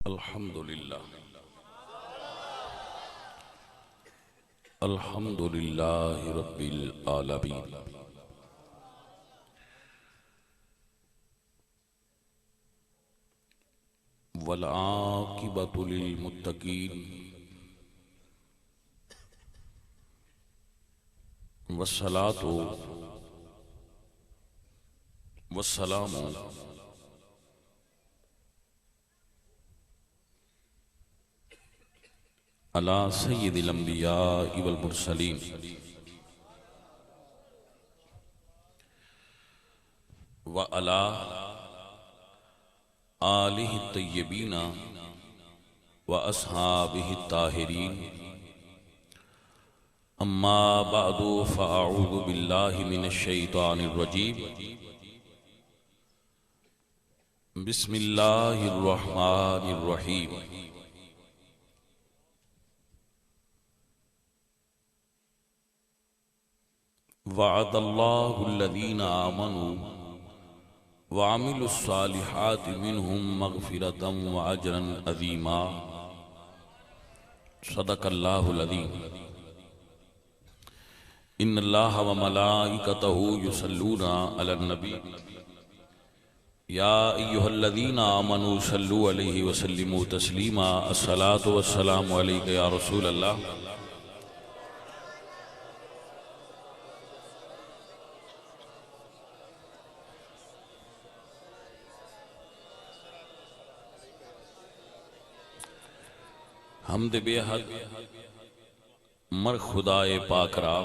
الحمد للہ الحمد للہ رب العالمین والعاقبۃ للمتقین والصلاۃ والسلام علی سید الانبیاء والمرسلین وعلی آلہ الطیبین واصحابہ الطاہرین اما بعد فاعوذ باللہ من الشیطان الرجیم بسم اللہ الرحمن الرحیم وعد اللہ الذین آمنوا وعملوا الصالحات منہم مغفرۃ واجرا عظیما صدق اللہ العظیم ان اللہ وملائکتہ یصلون علی النبی یا ایہا الذین آمنوا صلوا علیہ وسلموا تسلیما الصلاة والسلام علیک یا رسول اللہ حمد بے حد مر خدائے پاک را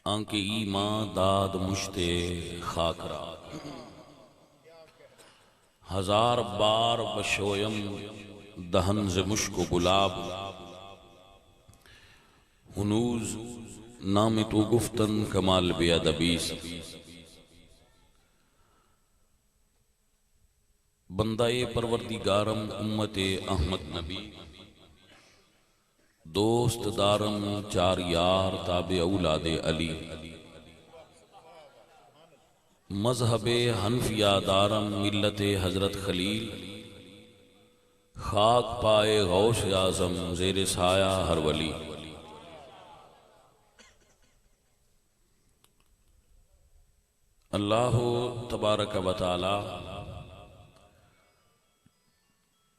آنکہ ایمان داد مشتے خاک را ہزار بار بشویم دہن ز مشک و گلاب ہنوز نام تو گفتن کمال بے ادبیس بندہ پروردگارم امت احمد نبی دوست دارم چار یار تابع اولاد علی مذہب حنفیہ دارم ملت حضرت خلیل خاک پائے غوث اعظم زیر سایہ ہر ولی اللہ تبارک و تعالی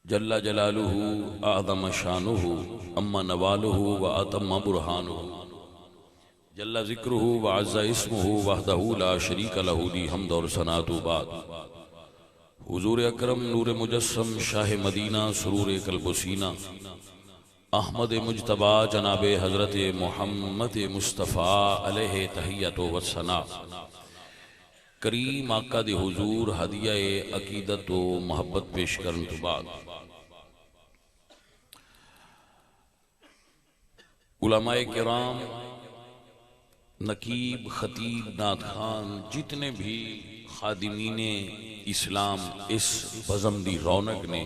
جل جلالہ اعظم شانہ اما نوالہ واتم برہانہ جل ذکرہ وعز اسمہ وحدہ لا شریک لہ دی حمد اور ثناء بعد حضور اکرم نور مجسم شاہ مدینہ سرور قلب و سینہ احمد مجتبی جناب حضرت محمد مصطفیٰ علیہ تحیت و ثناء کریم آقا دی حضور ہدیہ عقیدت و محبت پیش کرن تو بعد علماء کرام نقیب خطیب نعت خان جتنے بھی خادمین اسلام اس بزم دی رونق نے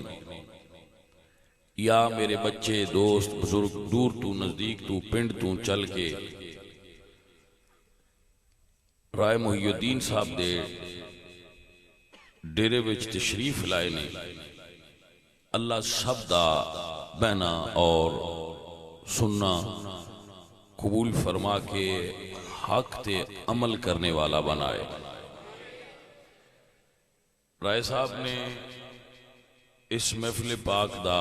یا میرے بچے دوست بزرگ دور تو نزدیک تو پنڈ تو چل کے رائے محی الدین صاحب دے ڈیرے وچ تشریف لائے نے اللہ سب دا بہنا اور سننا قبول فرما کے حق تے عمل کرنے والا بنائے رائے صاحب نے اس محفل پاک دا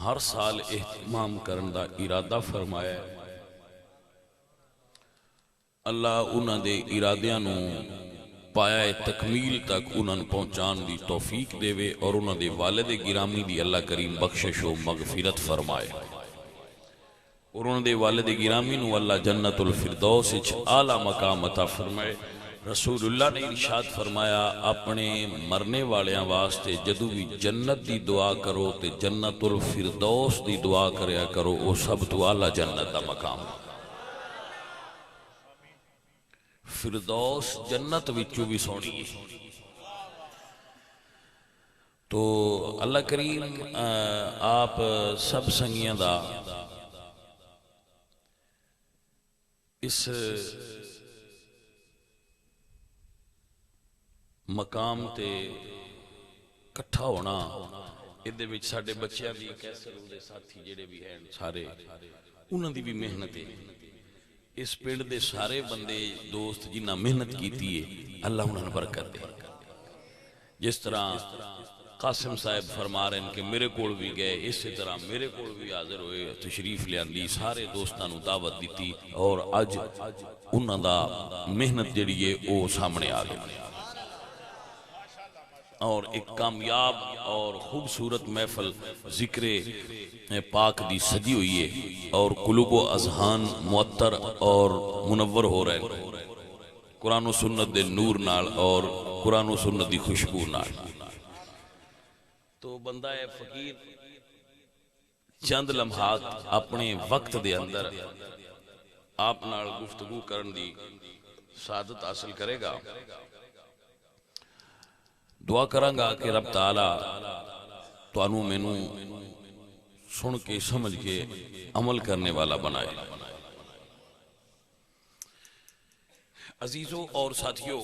ہر سال اہتمام کرن دا ارادہ فرمایا ہے اللہ انہاں دے ارادیاں نو پایا تکمیل تک انہاں پہنچان دی توفیق دے وے اور انہاں دے والد گرامی دی اللہ کریم بخشش و مغفرت فرمائے اور انہاں دے والد گرامی نو اللہ جنت الفردوس اچھ اعلی مقام عطا فرمائے رسول اللہ نے ارشاد فرمایا اپنے مرنے والیاں واسطے جدو بھی جنت دی دعا کرو تے جنت الفردوس دی دعا کریا کرو وہ سب تو اعلی جنت دا مقام فردوس جنت وچوں بھی سونی ہے تو اللہ کریم آپ سب سنگیاں دا اس مقام تے ਇਕੱਠਾ ਹੋਣਾ, ਇਹਦੇ ਵਿੱਚ ਸਾਡੇ ਬੱਚਿਆਂ ਦੀ ਕੈਸਰ ਦੇ ਸਾਥੀ ਜਿਹੜੇ ਵੀ ਹਨ ਸਾਰੇ, ਉਹਨਾਂ ਦੀ ਵੀ ਮਿਹਨਤ ਹੈ। ਇਸ ਪਿੰਡ ਦੇ ਸਾਰੇ ਬੰਦੇ ਦੋਸਤ ਜਿਨ੍ਹਾਂ ਮਿਹਨਤ ਕੀਤੀ ਹੈ, ਅੱਲਾ ਉਹਨਾਂ ਨੂੰ ਬਰਕਤ ਦੇ। ਜਿਸ ਤਰ੍ਹਾਂ ਕਾਸਿਮ ਸਾਹਿਬ ਫਰਮਾ ਰਹੇ ਨੇ ਕਿ ਮੇਰੇ ਕੋਲ ਵੀ ਗਏ, ਇਸੇ ਤਰ੍ਹਾਂ ਮੇਰੇ ਕੋਲ ਵੀ ਹਾਜ਼ਰ ਹੋਏ, ਤਸ਼ਰੀਫ ਲਿਆਂਦੀ, ਸਾਰੇ ਦੋਸਤਾਂ ਨੂੰ ਦਾਵਤ ਦਿੱਤੀ ਔਰ ਅੱਜ ਉਹਨਾਂ ਦਾ ਮਿਹਨਤ ਜਿਹੜੀ ਹੈ وہ ਸਾਹਮਣੇ ਆ ਗئی اور ایک کامیاب اور خوبصورت محفل ذکر پاک دی سجی ہوئی ہے اور قلوب و اذہان معطر اور منور ہو رہے ہیں قرآن و سنت دے نور نال اور قرآن و سنت دی خوشبو نال۔ تو بندہ فقیر چند لمحات اپنے وقت دے اندر آپ نال گفتگو کرن دی سعادت حاصل کرے گا۔ دعا کروں گا کہ رب تعالیٰ توانوں مینوں سن کے سمجھ کے عمل کرنے والا بنائے۔ عزیزوں اور ساتھیوں،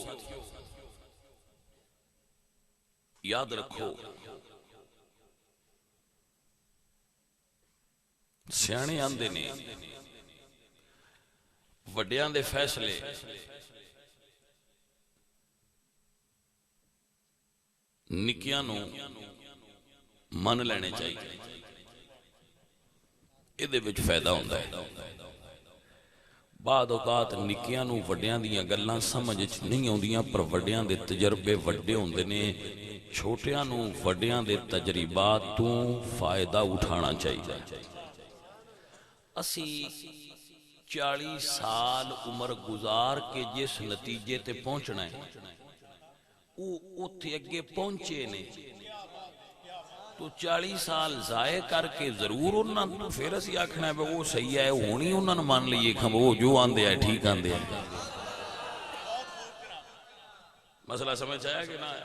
یاد رکھو سیانے آندے نے وڈیاں دے فیصلے نکیاں نو من لینے چاہیے، ادھے وچ فائدہ ہوندہ ہے۔ بعد اوقات نکیاں نو وڈیاں دیاں گلاں سمجھ نہیں ہوندیاں، پر وڈیاں دے تجربے وڈے ہوندے نے، چھوٹیاں نو وڈیاں دے تجربات تو فائدہ اٹھانا چاہیے۔ اسی 40 سال عمر گزار کے جس نتیجے تے پہنچنا ہے وہ تھے اگے پہنچے نے، تو 40 سال ضائع کر کے ضرور انہاں تو پھر اسی آکھنا ہے وہ صحیح ہے، ہونی انہاں نے مان لیے کہ وہ جو آندے ہیں ٹھیک آندے ہیں۔ مسئلہ سمجھ آیا کہ نہ ہے؟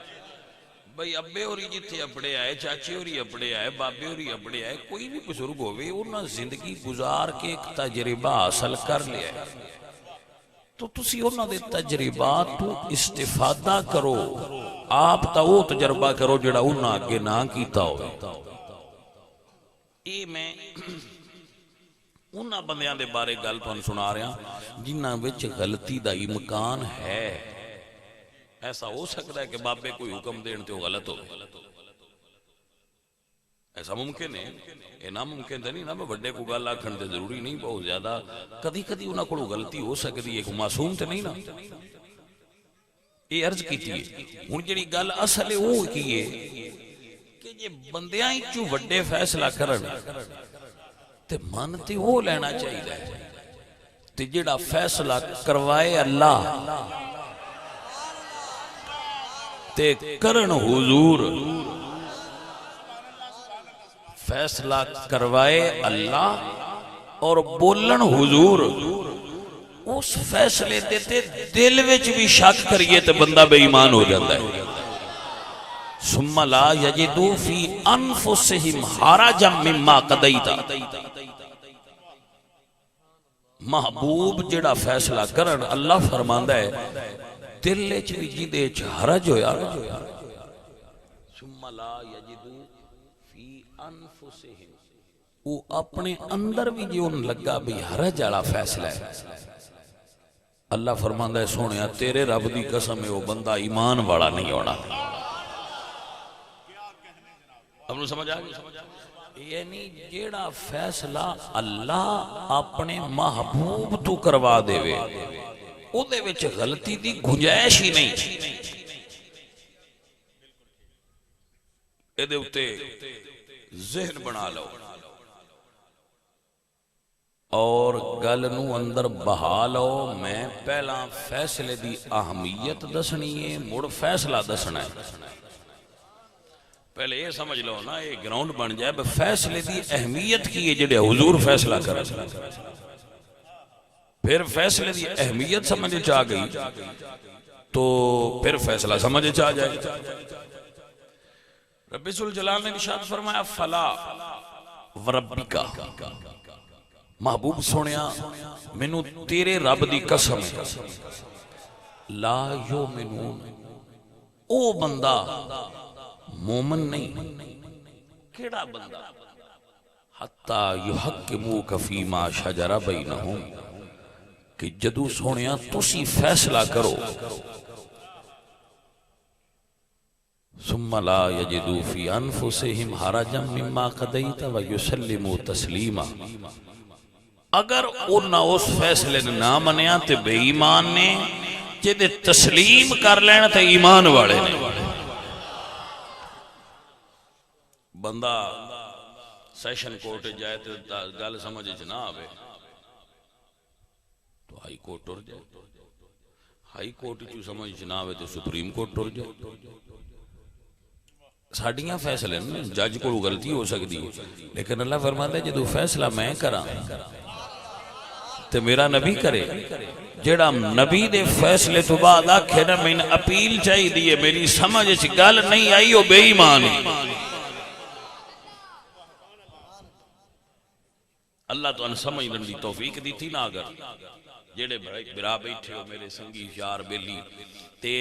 بھئی ابے ہوری جتھے اپڑے آئے، چاچے ہوری اپڑے آئے، بابے ہوری اپڑے آئے، کوئی بھی بزرگ ہوئے انہاں زندگی گزار کے ایک تجربہ حاصل کر لیا ہے، تو تسی انہاں دے تجربات تو استفادہ کرو، آپ تا وہ تجربہ کرو جڑا انہاں آگے نہ کیتا ہوئے۔ اے میں انہاں بندیاں دے بارے گل پن سنا رہا جنہاں وچ غلطی دا امکان ہے۔ ایسا ہو سکتا ہے کہ بابے کوئی حکم دین تے وہ غلط ہو، ایسا ممکن ہے، یہ ناممکن نہیں نا، بڑے کو گل آکھن تے ضروری نہیں، بہت زیادہ کدی کدی انہاں کو غلطی ہو سکتی ہے، کوئی معصوم تے نہیں نا۔ یہ عرض کیتی ہے ہن جڑی گل اصل ہے وہ کی ہے کہ جے بندیاں چوں وڈے فیصلہ کرن تے من تے وہ لینا چاہیے تے جڑا فیصلہ کروائے اللہ تے کرن حضور، فیصلہ کروائے اللہ اور بولن حضور، اس فیصلے تے دل وچ بھی شک کریے تے بندہ بے ایمان ہو جاتا ہے۔ ثم لا یجدو فی انفسہم حرجا مما قضیت، محبوب جڑا فیصلہ کرن اللہ فرماندا ہے دل وچ بھی جیندے وچ حرج ہویا، ثم لا یجدو فی انفسہم، وہ اپنے اندر بھی جو ان لگا بھی حرج والا فیصلہ ہے، اللہ فرماندا ہے سونیا تیرے رب دی قسم ہے وہ بندہ ایمان والا نہیں ہونا۔ اب نو سمجھ آگئی؟ یعنی جیڑا فیصلہ اللہ اپنے محبوب تو کروا دے وے او دے وچ غلطی دی گنجائش ہی نہیں، اے دے اتے ذہن بنا لو اور گل نو اندر بہا لو۔ میں پہلا فیصلے دی اہمیت دسنی ہے، مڑ فیصلہ دسنا ہے۔ پہلے یہ سمجھ لو نا، یہ گراؤنڈ بن جائے فیصلے دی اہمیت کی ہے جڑے حضور فیصلہ کرے، پھر فیصلے دی اہمیت سمجھ چاہ گئی تو پھر فیصلہ سمجھ چاہ جائے۔ رب ذوالجلال نے ارشاد فرمایا فلا وربکا، محبوب سنیا مینو تیرے رب دی قسم لا یؤمنون، او بندہ مومن نہیں کیڑا بندہ حتی یحکموک فیما شجر بینہم کہ جدو سونیا تسی فیصلہ کرو ثم لا یجدو فی انفسہم حرجا مما قضیت ویسلموا تسلیما اگر انہاں اس فیصلے نے نہ منیا تے بے ایمان نے جدے تسلیم کر لینا تے ایمان والے نے بندہ سیشن کورٹ جائے تو گل سمجھ نہ آوے تو ہائی کورٹ ٹر جائے ہائی کورٹ چو سمجھ نہ آوے تو سپریم کورٹ ٹر جائے ساڑیاں فیصلے جج کو غلطی ہو سکتی لیکن اللہ فرماتا ہے جدو فیصلہ میں کرا تو میرا نبی کرے جیڑا نبی دے فیصلے تو بعد آکھے نا میں اپیل چاہی دیئے میری سمجھ گل نہیں آئی وہ بے ایمان اللہ تو ان سمجھن دی توفیق دی تھی نا اگر جیڑے برا بیٹھے ہو میرے سنگی یار بیلی تے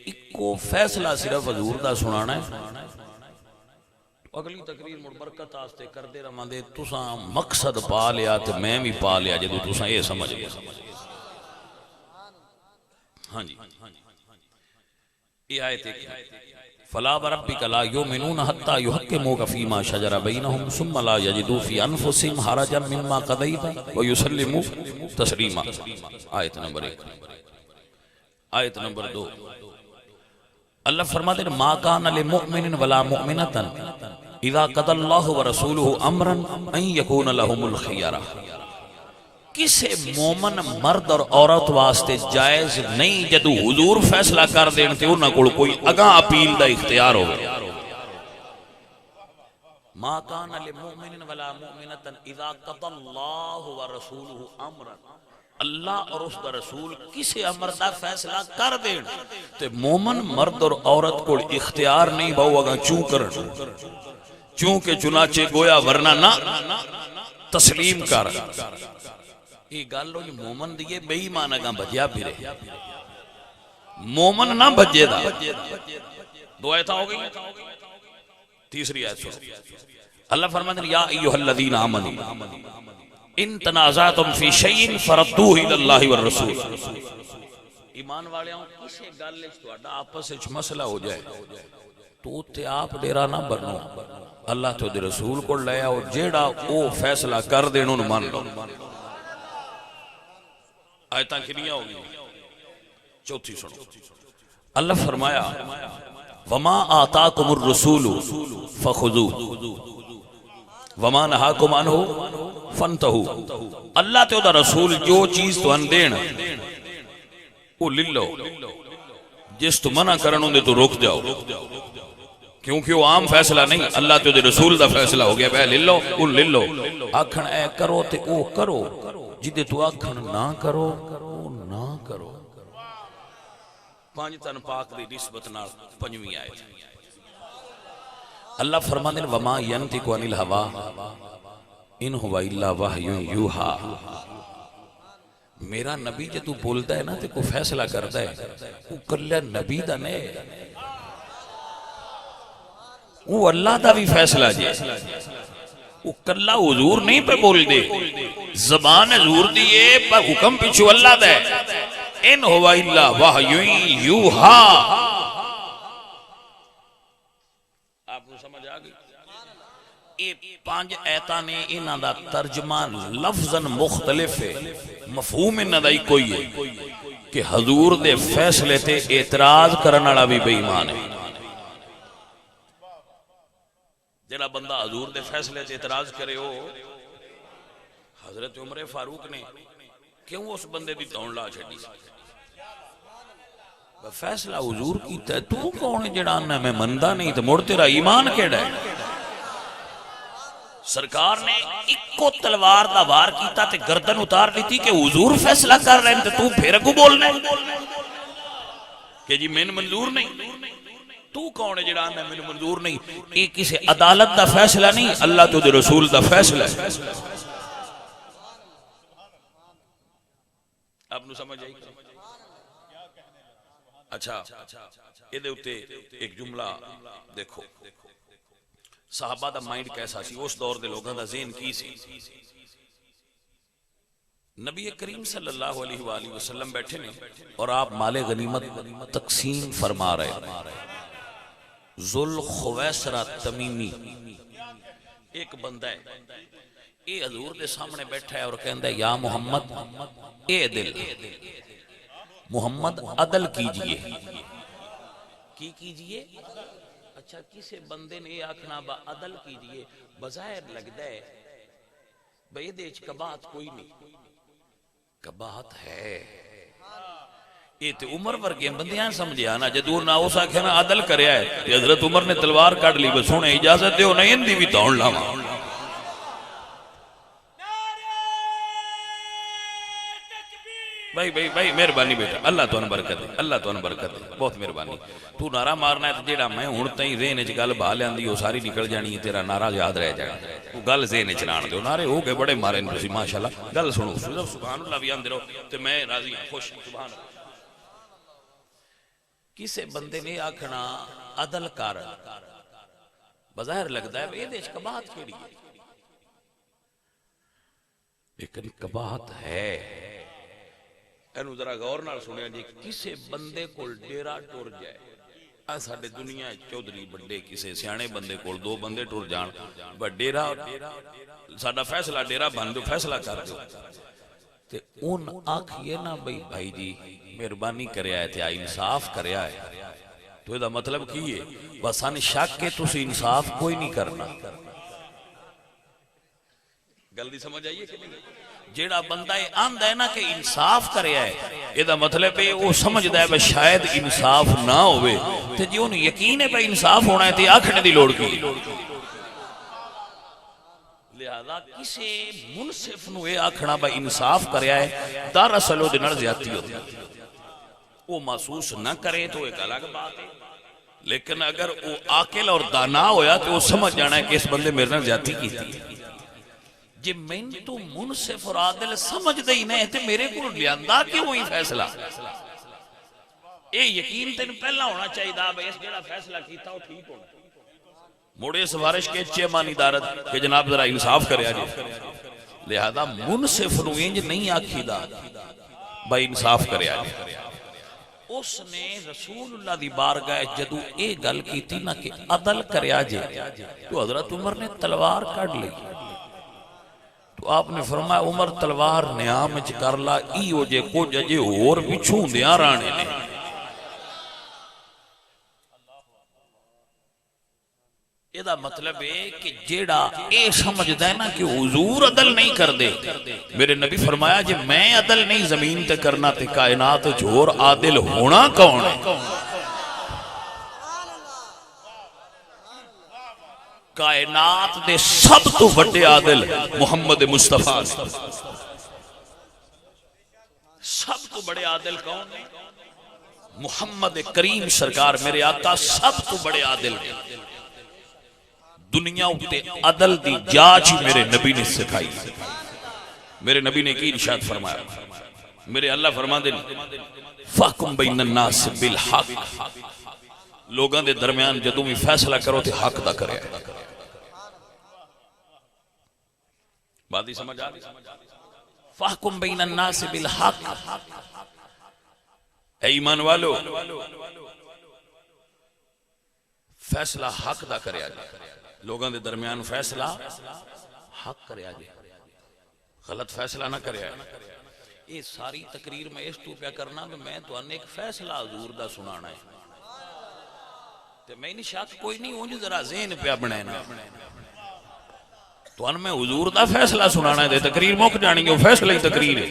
ایکو فیصلہ صرف حضور دا سنانا ہے اگلی تقریر مڑ برکت آستے کر دے رہا دے تساں مقصد پا لیا تے میں بھی پا لیا جدو تساں یہ سمجھ لیا ہاں جی یہ آیت ایک فلا وربک لا یؤمنون حتی یحکموک فیما شجر بینہم ثم لا یجدوا فی انفسہم حرجا مما قضیت ویسلموا تسلیما آیت نمبر 1 آیت نمبر 2 اللہ فرماتے ہیں ما کان لمؤمن ولا مؤمنۃ اذا قضى اللہ ورسولہ امرا ان یکون لهم الخیارہ کسے مومن مرد اور عورت واسطے جائز نہیں جدو حضور فیصلہ کر دین تے انہاں کول کوئی اگاں اپیل دا اختیار ہو ما کان لمؤمن ولا مؤمنۃ اذا قضى اللہ ورسولہ امرا اللہ اور اس دا رسول کسے امر دا فیصلہ کر دین تے مومن مرد اور عورت کو اختیار نہیں بہو اگاں چوں کرن چونکہ چنانچہ گویا ورنہ نہ تسلیم کر یہ گالو جو مومن دیئے بے ایمان اگاں بجیا پھرے مومن نہ بجے دا دو آیتہ ہو گئی تیسری آیت سو اللہ فرماتے ہیں یا ایوہ الذین آمنوا ان تنازعتم فی شیئن فردوہ الاللہ والرسول ایمان والے ہوں کسے گالے چھوڑا آپس سے مسئلہ ہو جائے تو تے آپ ڈیرا نہ بنو اللہ تو دے رسول کو لیا اور جیڑا او فیصلہ کر دینوں مان لو آیتاں کنیا ہوگی چوتھی سنو اللہ فرمایا وما آتاکم الرسول فخذوه وما نہاکم عنہ فانتہو اللہ تے دا رسول جو چیز تو اندین وہ للو جس تو منع کرنوں دے تو رک جاؤ کیونکہ وہ عام فیصلہ نہیں اللہ تے دے رسول دا فیصلہ ہو گیا بے للو وہ للو آکھن اے کرو تے او کرو جدے تو آکھن نہ کرو نہ کرو پانچ تن پاک دی نسبت نال پنجویں آیت اللہ فرماتے ہیں وما ینطق عن الہوا ان ہوا الا وحی یوحا میرا نبی جدو بولتا ہے نا تے کو فیصلہ کرتا ہے وہ کلہ نبی دا نہیں وہ اللہ دا بھی فیصلہ جے وہ کلہ حضور نہیں پہ بول دے زبان حضور دیئے پر حکم پیچھو اللہ دے ان ہوا الا وحی یوحا آپ کو سمجھ آگئی یہ پانچ ایتاں نے انہاں دا ترجمان لفظاً مختلف ہے مفہوم انہاں دا ہی کوئی ہے کہ حضور دے فیصلے تے اعتراض کرنا بھی بے ایمان ہے جڑا بندہ حضور دے فیصلے تے اعتراض کرے ہو حضرت عمر فاروق نے کیوں اس بندے دی تون لا چھڑی فیصلہ حضور کیتا ہے تو کون ہے جڑا انہاں میں مندہ نہیں تو مڑ تیرا ایمان کیڑا ہے سرکار نے اکو تلوار دا وار کیتا تے گردن اتار لیتی کہ حضور فیصلہ کر رہے ہیں تو پھر اگو بولنے کہ جی میں منظور نہیں تو کون ہے جڑا میں منظور نہیں یہ کسی عدالت دا فیصلہ نہیں اللہ تو دے رسول دا فیصلہ ہے آپ نے سمجھ آئی اچھا یہ دے اتے ایک جملہ دیکھو صحابہ دا مائنڈ کیسا سی، اس دور دے لوگاں دا ذہن کی سی. نبی کریم صلی اللہ علیہ وآلہ وسلم بیٹھے نے اور آپ مال غنیمت تقسیم فرما رہے. ذل خویسرہ تمیمی ایک بندہ ہے، اے حضور دے سامنے بیٹھا ہے اور کہندہ ہے یا محمد اے دل، محمد عدل کیجئے. کی کیجئے؟ اچھا کسے بندے نے آکھنا با عدل کیجئے، بظاہر لگتا ہے بھئی دیچ کباہت کوئی نہیں، کباہت ہے. یہ تے عمر ورگے بندیاں سمجھیا نا، جدور نا اس آکھے نا عدل کریا ہے، کہ حضرت عمر نے تلوار کٹ لی، بس ہونے اجازت دے ہونے اندھی بھی توڑ لاما. بھائی مہربانی بیٹا، اللہ تو ان برکت ہے، اللہ تو ان برکت ہے، بہت مہربانی. تو نعرہ مارنا ہے تو جیڑا میں ہونتا ہی ذہن اچھ گل بھا لیاندی وہ ساری نکل جانی ہے، تیرا نعرہ یاد رہ جائے. تو گل ذہن اچھ نان دے نعرے ہو گئے بڑے مارے نسی ماشاءاللہ. گل سنو سبحان اللہ بھی آندے رہو تے میں راضی ہوں، خوش سبحان اللہ. کسے بندے نے آکھنا عدل کر، بظاہر لگتا ہے یہ دیش کباہت کیڑی ہے، لیکن کباہت ہے. اینو ذرا غور نال سنیا جی. کسے بندے کول ڈیرا ٹر جائے، ساڈے دنیا چودھری بڑے کسے سیانے بندے کول دو بندے ٹر جان، بس ڈیرا ساڈا فیصلہ ڈیرا بن دو، فیصلہ کر دو. تے ان آکھئے نا بھائی جی مہربانی کریا ہے تیا انصاف کریا ہے، تو یہ مطلب کی ہے بس ان شک کے تسی انصاف کوئی نہیں کرنا. گل دی سمجھ آئیے کہ نہیں؟ جیڑا بندہ آندہ ہے نا کہ انصاف کریا ہے، یہ دا مطلب ہے وہ سمجھدا ہے بس شاید انصاف نہ ہوئے، تے جی انہوں یقین ہے بھائی انصاف ہونا ہے تے آکھنے دی لوڑ کی. لہذا کسے منصف نو اے آکھنا بھائی انصاف کریا ہے، دراصل وہ دنر زیادتی ہوتی ہے. وہ محسوس نہ کرے تو ایک الگ بات ہے، لیکن اگر وہ عاقل اور دانا ہویا تو وہ سمجھ جانا ہے کہ اس بندے میرے نال زیادتی کی تھی. جی میں تو منصف اور عادل سمجھ دے ہی نہیں تے میرے کو لیاندہ کیوں ہوئی فیصلہ. اے یقین تین پہلا ہونا چاہیے دا بھئی اس جڑا فیصلہ کیتا ہو ٹھیک ہونا. موڑے سفارش کے چیمانی دارت کہ جناب ذرا انصاف کریا جی. لہذا منصف نو انج نہیں آکھی دا بھائی انصاف کریا جی. اس نے رسول اللہ دی بارگاہ جدو اے گل کی تھی نا کہ عدل کریا جی، تو حضرت عمر نے تلوار کڑ لی. تو آپ نے فرمایا عمر تلوار نیام اچ کر لا، ای ہو جے کو ججے اور بچھوں دیا رانے نے. یہ دا مطلب ہے کہ جیڑا اے سمجھدا ہے نا کہ حضور عدل نہیں کر دے، میرے نبی فرمایا جی میں عدل نہیں زمین تے کرنا تے کائنات جھور عادل ہونا کون ہے. کائنات دے سب تو بڑے عادل محمد مصطفیٰ، سب تو بڑے عادل کون ہے؟ محمد کریم سرکار میرے آقا سب تو بڑے عادل ہیں. دنیا اٹھتے عدل دی جاچ میرے نبی نے سکھائی. میرے نبی نے کی ارشاد فرمایا، میرے اللہ فرما دے فَحْكُمْ بَيْنَ النَّاسِ بِالْحَقِّ، لوگاں دے درمیان جدوں بھی فیصلہ کرو تے حق دا کرے. بات ہی سمجھ آ رہی؟ فَحْكُمْ بَيْنَ النَّاسِ بِالْحَقِّ، اے ایمان والو فیصلہ حق دا کرے آجے. لوگاں دے درمیان فیصلہ حق کرے آجے، غلط فیصلہ نہ کرے آجے. یہ ساری تقریر میں اس تو پیا کرنا کہ میں تو انہیں ایک فیصلہ حضور دا سنانا ہے، تو میں نہیں شاک کوئی نہیں ہوں جو ذرا ذہن پیا بنائنا. تو ان میں حضور دا فیصلہ سنانا ہے دے تقریر موک جانی گے، فیصلہ ہی تقریر ہے.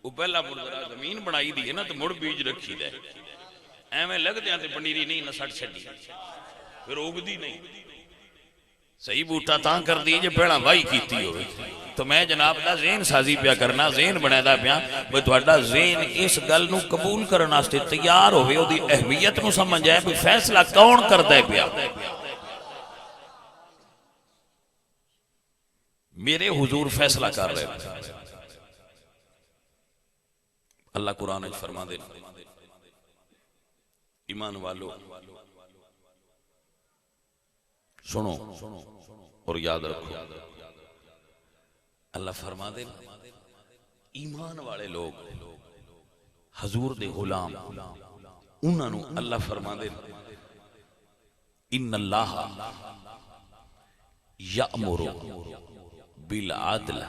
وہ پہلا مڑ ذرا زمین بنائی دی ہے نا تو مڑ بیج رکھی دے، ایمیں لگ دیا تے پنیری نہیں نہ سٹ چھڑی، پھر اگ دی نہیں. صحیح بوٹا تاں کر دی جو پیڑا وائی کیتی ہوئے. تو میں جناب دا ذہن سازی پیا کرنا، ذہن بنے دا پیا وہ تھوڑا ذہن اس گل نو قبول کرنا سے تیار ہوئے، وہ دی اہمیت نو سمجھ جائے کوئی فیصلہ کون کر دے پیا. میرے حضور فیصلہ کر رہے اللہ قرآن وچ فرما دے ایمان والو سنو اور یاد رکھو، اللہ فرما دے ایمان والے لوگ حضور دے غلام انہاں نو اللہ فرما دے ان اللہ یأمر بالعدل،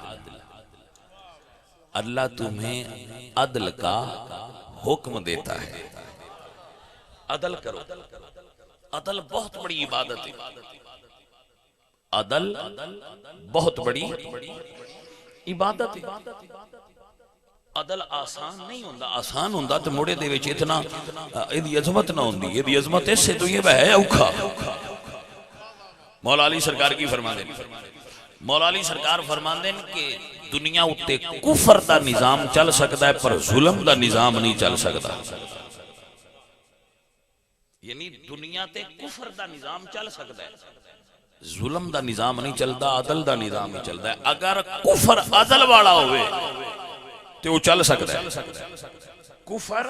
اللہ تمہیں عدل کا حکم دیتا ہے، عدل کرو۔ عدل بہت بڑی عبادت ہے، عدل بہت بڑی عبادت ہے۔ عدل آسان نہیں ہوندا، آسان ہوندا تے موڑے دے وچ اتنا ایدی عظمت نہ ہوندی، ایدی عظمت اس سے تو یہ ہے اوکھا۔ مولا علی سرکار کی فرما دیں، مولا علی سرکار فرما دیں کہ دنیا اتے کفر دا نظام چل سکتا ہے پر ظلم دا نظام نہیں چل سکتا، یعنی دنیا تے کفر دا نظام چل سکتا ہے، ظلم دا نظام نہیں چلتا، عدل دا نظام نہیں چلتا ہے۔ اگر کفر عدل والا ہوئے تو وہ چل سکتا ہے، کفر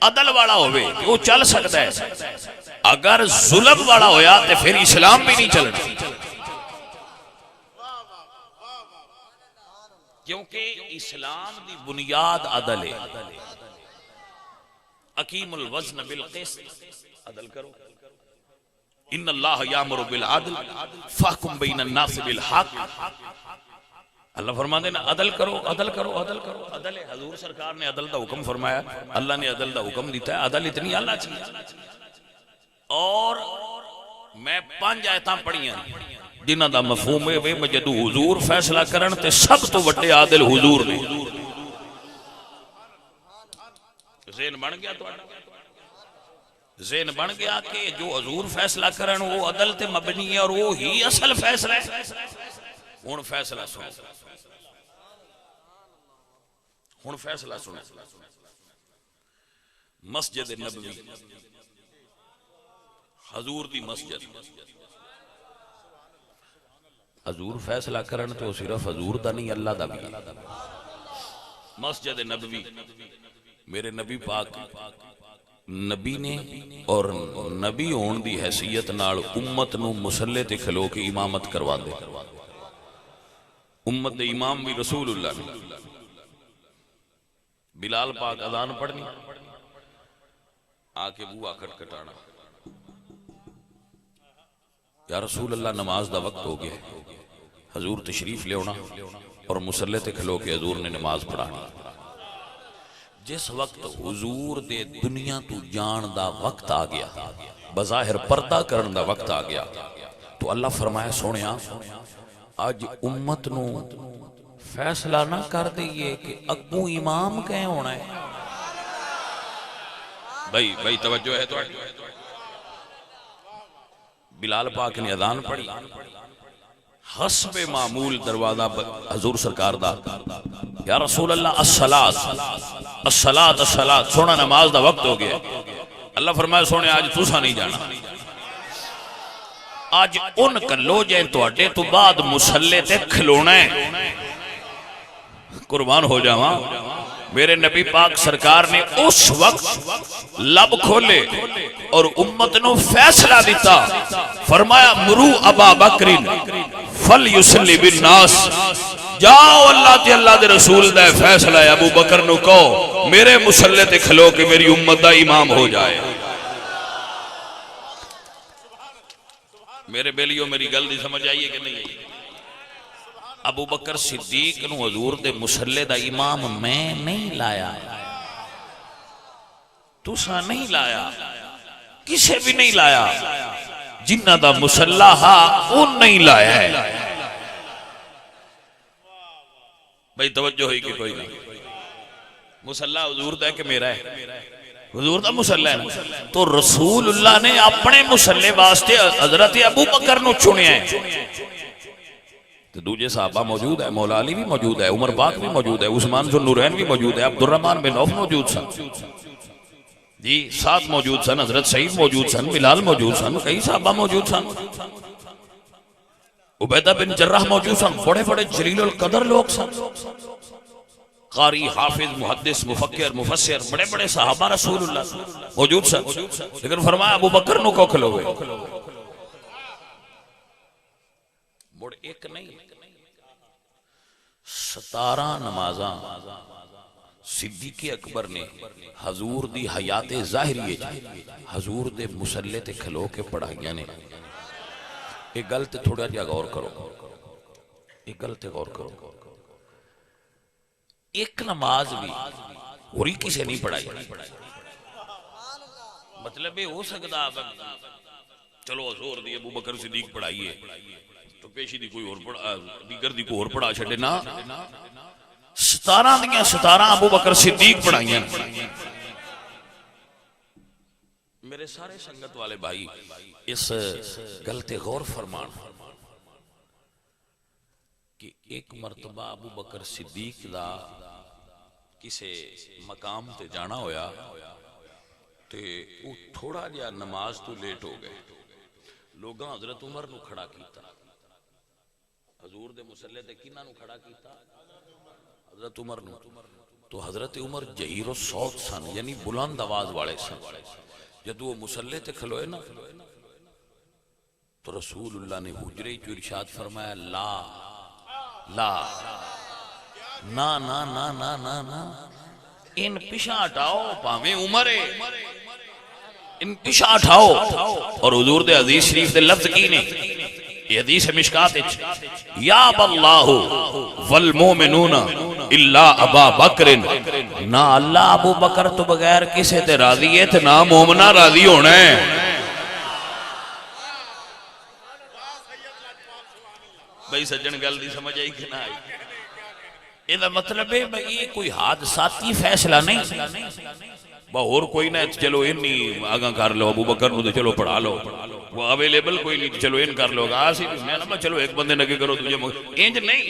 عدل والا ہوئے تو وہ چل سکتا ہے، اگر ظلم والا ہویا تو پھر اسلام بھی نہیں چلنا، کیونکہ اسلام دی بنیاد عدل ہے۔ اقیم الوزن بالقسط، عدل کرو، ان اللہ یامر بالعدل فاحکم بین الناس بالحق، اللہ فرما دینا عدل کرو عدل کرو عدل کرو۔ عدل ہے، حضور سرکار نے عدل دا حکم فرمایا، اللہ نے عدل دا حکم دیتا ہے، عدل اتنی اللہ چیز۔ اور میں 5 آیتاں پڑھی ہیں جنہاں دا مفہوم ہے وہ جدوں حضور فیصلہ کرن تے سب تو وڈے عادل حضور نے۔ ذہن بن گیا تو ذہن بن گیا کہ جو حضور فیصلہ کرن وہ عدل تے مبنی ہے اور وہ ہی اصل فیصلہ ہے۔ ہن فیصلہ سنو، ہن فیصلہ سنو، مسجد نبوی حضور دی مسجد، حضور فیصلہ کرن تو صرف حضور دا نہیں اللہ دا بھی۔ مسجد نبوی میرے نبی پاک نبی نے اور نبی ہون دی حیثیت نال امت نو مسلے تے کھلو کے امامت کروا دے، امت دے امام بھی رسول اللہ نے۔ بلال پاک اذان پڑھنی، آکے بوا کھٹکھٹانا، یا رسول اللہ نماز دا وقت ہو گیا، حضور تشریف لے ہونا اور مسلے تے کھلو کے حضور نے نماز پڑھانی۔ جس وقت حضور دے دنیا تو جان دا وقت آ گیا، بظاہر پردہ کرن دا وقت آ گیا، تو اللہ فرمایا سونیا آج امت نو فیصلہ نہ کر دئیے کہ اگوں امام کہیں ہونا ہے۔ بھائی توجہ ہے تو بلال پاک نے اذان پڑھی، حسب معمول دروازہ حضور سرکار دا، یا رسول اللہ الصلاۃ الصلاۃ الصلاۃ، سونا نماز دا وقت ہو گیا۔ اللہ فرمایا سونے آج تسا نہیں جانا، آج ان کلو جائیں تو اٹے تو بعد مسلے تے کھلونا ہے۔ قربان ہو جاواں، میرے نبی پاک سرکار نے اس وقت لب کھولے اور امت نو فیصلہ دیتا، فرمایا مرو ابا بکرین فلیصلی بالناس، جاؤ اللہ تے اللہ دے رسول دا فیصلہ ہے، ابو بکر نو کہو میرے مسلے تے کھلو کہ میری امت دا امام ہو جائے۔ میرے بیلیوں میری گل دی سمجھ آئیے کہ نہیں آئیے؟ ابو بکر صدیق نو حضور دے مسلے دا امام میں نہیں لایا، تسا نہیں لایا، کسے بھی نہیں لایا، جنہ دا مسلح ہا ان نہیں لایا ہے۔ بھئی توجہ ہوئی کہ کوئی نہیں؟ مسلح حضور دا ہے کہ میرا ہے؟ حضور دا مسلح ہے، تو رسول اللہ نے اپنے مسلح واسطے حضرت ابو بکر نو چنیا ہے، تو دوجہ صحابہ موجود ہے، مولا علی بھی موجود ہے، عمر پاک بھی موجود ہے، عثمان ذو النورین بھی موجود ہے، عبد الرحمن بن عوف موجود سن، جی ساتھ موجود سن، حضرت سعید موجود سن، بلال موجود سن، کئی صحابہ موجود سن، عبیدہ بن جراح موجود سن، بڑے بڑے جلیل القدر لوگ سن، قاری، حافظ، محدث، مفکر، مفسر، بڑے بڑے صحابہ رسول اللہ موجود سن، لیکن فرمایا ابو بکر نو کو کھلوے مڑ ایک نہیں 17 نمازاں صدیق اکبر نے حضور دی حیات ظاہری حضور دے مسلے تے کھلو کے پڑھائیاں نے. ایک گل تے تھوڑا جہا غور کرو، ایک گل تے غور کرو، ایک نماز بھی ہوری کسے نہیں پڑھائی. مطلب یہ ہو سکتا چلو حضور دی ابو بکر صدیق پڑھائیے تو پیشی دی کوئی اور پڑھا، دیگر دی کوئی اور پڑھا چھڑے نا. 17 دیاں 17 ابو بکر صدیق پڑھائیاں. میرے سارے سنگت والے بھائی اس گلتے غور فرمان کہ ایک مرتبہ ابو بکر صدیق دا کسے مقام تے جانا ہویا تے وہ تھوڑا جا نماز تو لیٹ ہو گئے. لوگاں حضرت عمر نو کھڑا کیتا، حضور دے مسلے تے کنہ نو کھڑا کیتا؟ حضرت عمر نو. تو حضرت عمر جہیر و صوت سن، یعنی بلند آواز والے سن. جدو وہ مسلے تے کھلوئے نا تو رسول اللہ نے حجرے جو ارشاد فرمایا لا لا نا نا نا نا نا نا ان پیشا ہٹاؤ، پاویں عمر ہے ان پیشا ہٹاؤ. اور حضور دے عزیز شریف دے لفظ کی نے یہ حدیث مشکات یا باللہ والمومنون الا ابا بکر، نہ اللہ ابو بکر تو بغیر کسے تے راضی ہے تے نہ مومنہ راضی ہونا ہے. بھئی سجن گل دی سمجھ آئی کہ نہ آئی؟ یہ مطلب ہے یہ کوئی حادثاتی فیصلہ نہیں، اور کوئی نہ چلو انی آگاں کر لو ابو بکر نو تے چلو پڑھا لو، وہ اویلیبل کوئی نہیں چلو ان کر لو گا سی میں نہ چلو ایک بندے نگے کرو تجھے انج نہیں.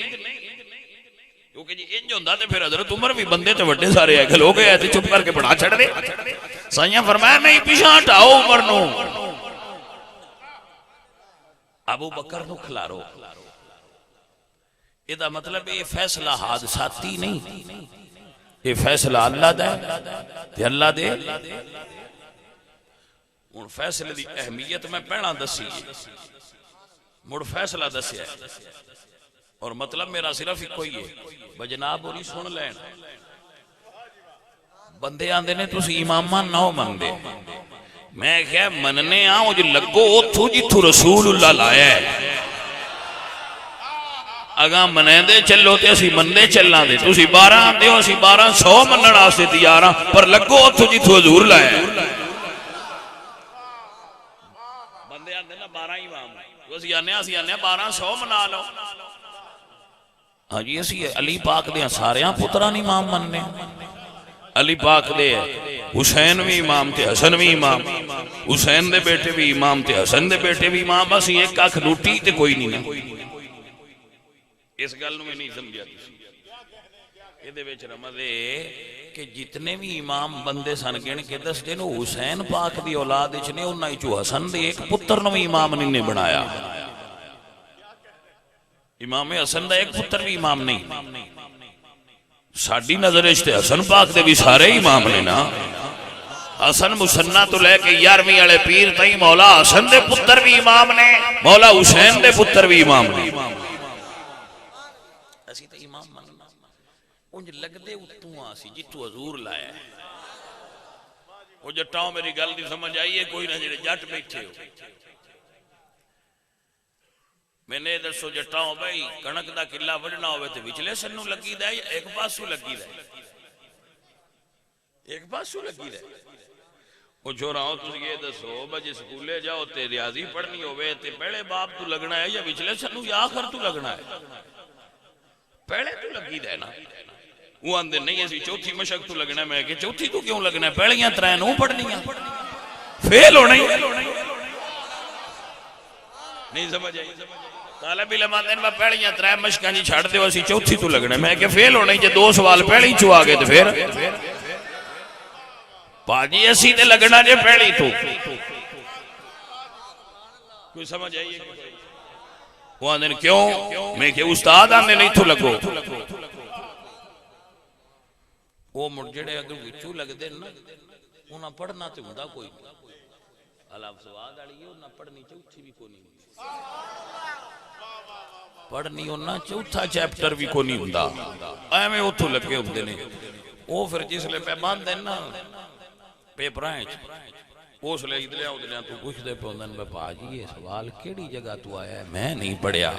کیونکہ جی انج ہوندا تے پھر حضرت عمر بھی بندے تے بڑے سارے ہے کھلو گئے تے چپ کر کے پڑھا چھڑ دے. سائیاں فرمایا نہیں پیچھے ہٹاؤ عمر نو، ابو بکر نو کھلارو. یہ مطلب یہ فیصلہ حادثاتی نہیں، یہ فیصلہ اللہ دا ہے، اللہ دے. ہن فیصلے دی اہمیت میں پہلا دسی مڑ فیصلہ دسیا اور مطلب میرا صرف ایک ہی ہے بجناب ہوری سن لین. بندے آندے نے تسی اماماں نہ مندے، میں کہا مننے آؤں جو لگو اتھو جتھو رسول اللہ لایا ہے. اگاں منے دے چلو تے اسی مندے چلنا دے، تسی 12 آندے ہو اسی 1200 منن واسطے تیار ہاں، پر لگو اتھو جتھو حضور لایا ہے. بندے آندے نا 12 امام، اسی آنے 1200 منا لو. ہاں جی اسی علی پاک دے ساریاں پتران امام مننے، علی پاک دے حسین بھی امام تے حسن بھی امام، حسین دے بیٹے بھی امام تے حسن دے بیٹے بھی امام. اسی ایک آنکھ لوٹی تے کوئی نہیں نا. اس گل میں نہیں سمجھا یہ دے وچ رمض ہے کہ جتنے بھی امام بندے سن گن کے دس دن حسین پاک دی اولاد وچ نے انہاں وچوں حسن دے ایک پتر نو بھی امام نہیں نے بنایا. امام حسن دا ایک پتر بھی امام نہیں. ساڈی نظر وچ تے حسن پاک دے بھی سارے امام نے نا. حسن مسنہ تو لے کے 11ویں والے پیر تائیں مولا حسن دے پتر بھی امام نے، مولا حسین دے پتر بھی امام نے. اسی تے امام مننا انج لگ دے اتوں آسی جتو حضور لایا ہے. وہ جٹاؤں میری گل دی سمجھ آئیے کوئی نہ جڑے جٹ بیٹھے ہو. میں نے دسو جٹاؤں بھائی کنک دا کلا وڈنا ہوئے تے وچلے سنوں لگی دا ہے ایک پاسو لگی دا ہے؟ ایک پاسو لگی دا ہے. وہ چھوڑاؤں تو یہ دسو بجے سکولے جاؤ تے ریاضی پڑھنی ہوئے تے پہلے باپ تو لگنا ہے یا وچلے سنوں یا آخر تو لگنا ہے؟ پہلے تو لگی دے نا. وہ آندے نہیں ایسی چوتھی مشک تو لگنا ہے. میں کہ چوتھی تو کیوں لگنا ہے؟ پہلیاں ترائنوں پڑھنی ہیں فیل ہونا ہی نہیں. سمجھ آئی؟ طالب علم آندے میں پہلیاں ترائن مشکاں جی چھاڑ دے ہو اسی چوتھی تو لگنا ہے. میں کہ فیل ہونا ہی جے 2 سوال پہلی چو آگے تو پھر پاجی اسی تے لگنا جے پہلی تو کوئی سمجھ آئیے؟ وہ آندے کیوں؟ میں کہ استاد آندے نہیں تو لگو. وہ مڑ جڑے اگر وچوں لگتے نا انہیں پڑھنا تو ہوں کوئی نہیں اللہ سواد والی ہے پڑھنی چوتھی بھی کوئی نہیں پڑھنی انہیں چوتھا چیپٹر بھی کوئی نہیں ہوں ایویں اتوں لگے ہوتے ہیں وہ پھر جسے پہ باندھ دیں نا پیپرائیں اس لیے ادلیاں ادلیاں تو پوچھتے پہ ہوندن میں پا جی یہ سوال کیڑی جگہ تو آیا ہے میں نہیں پڑھیا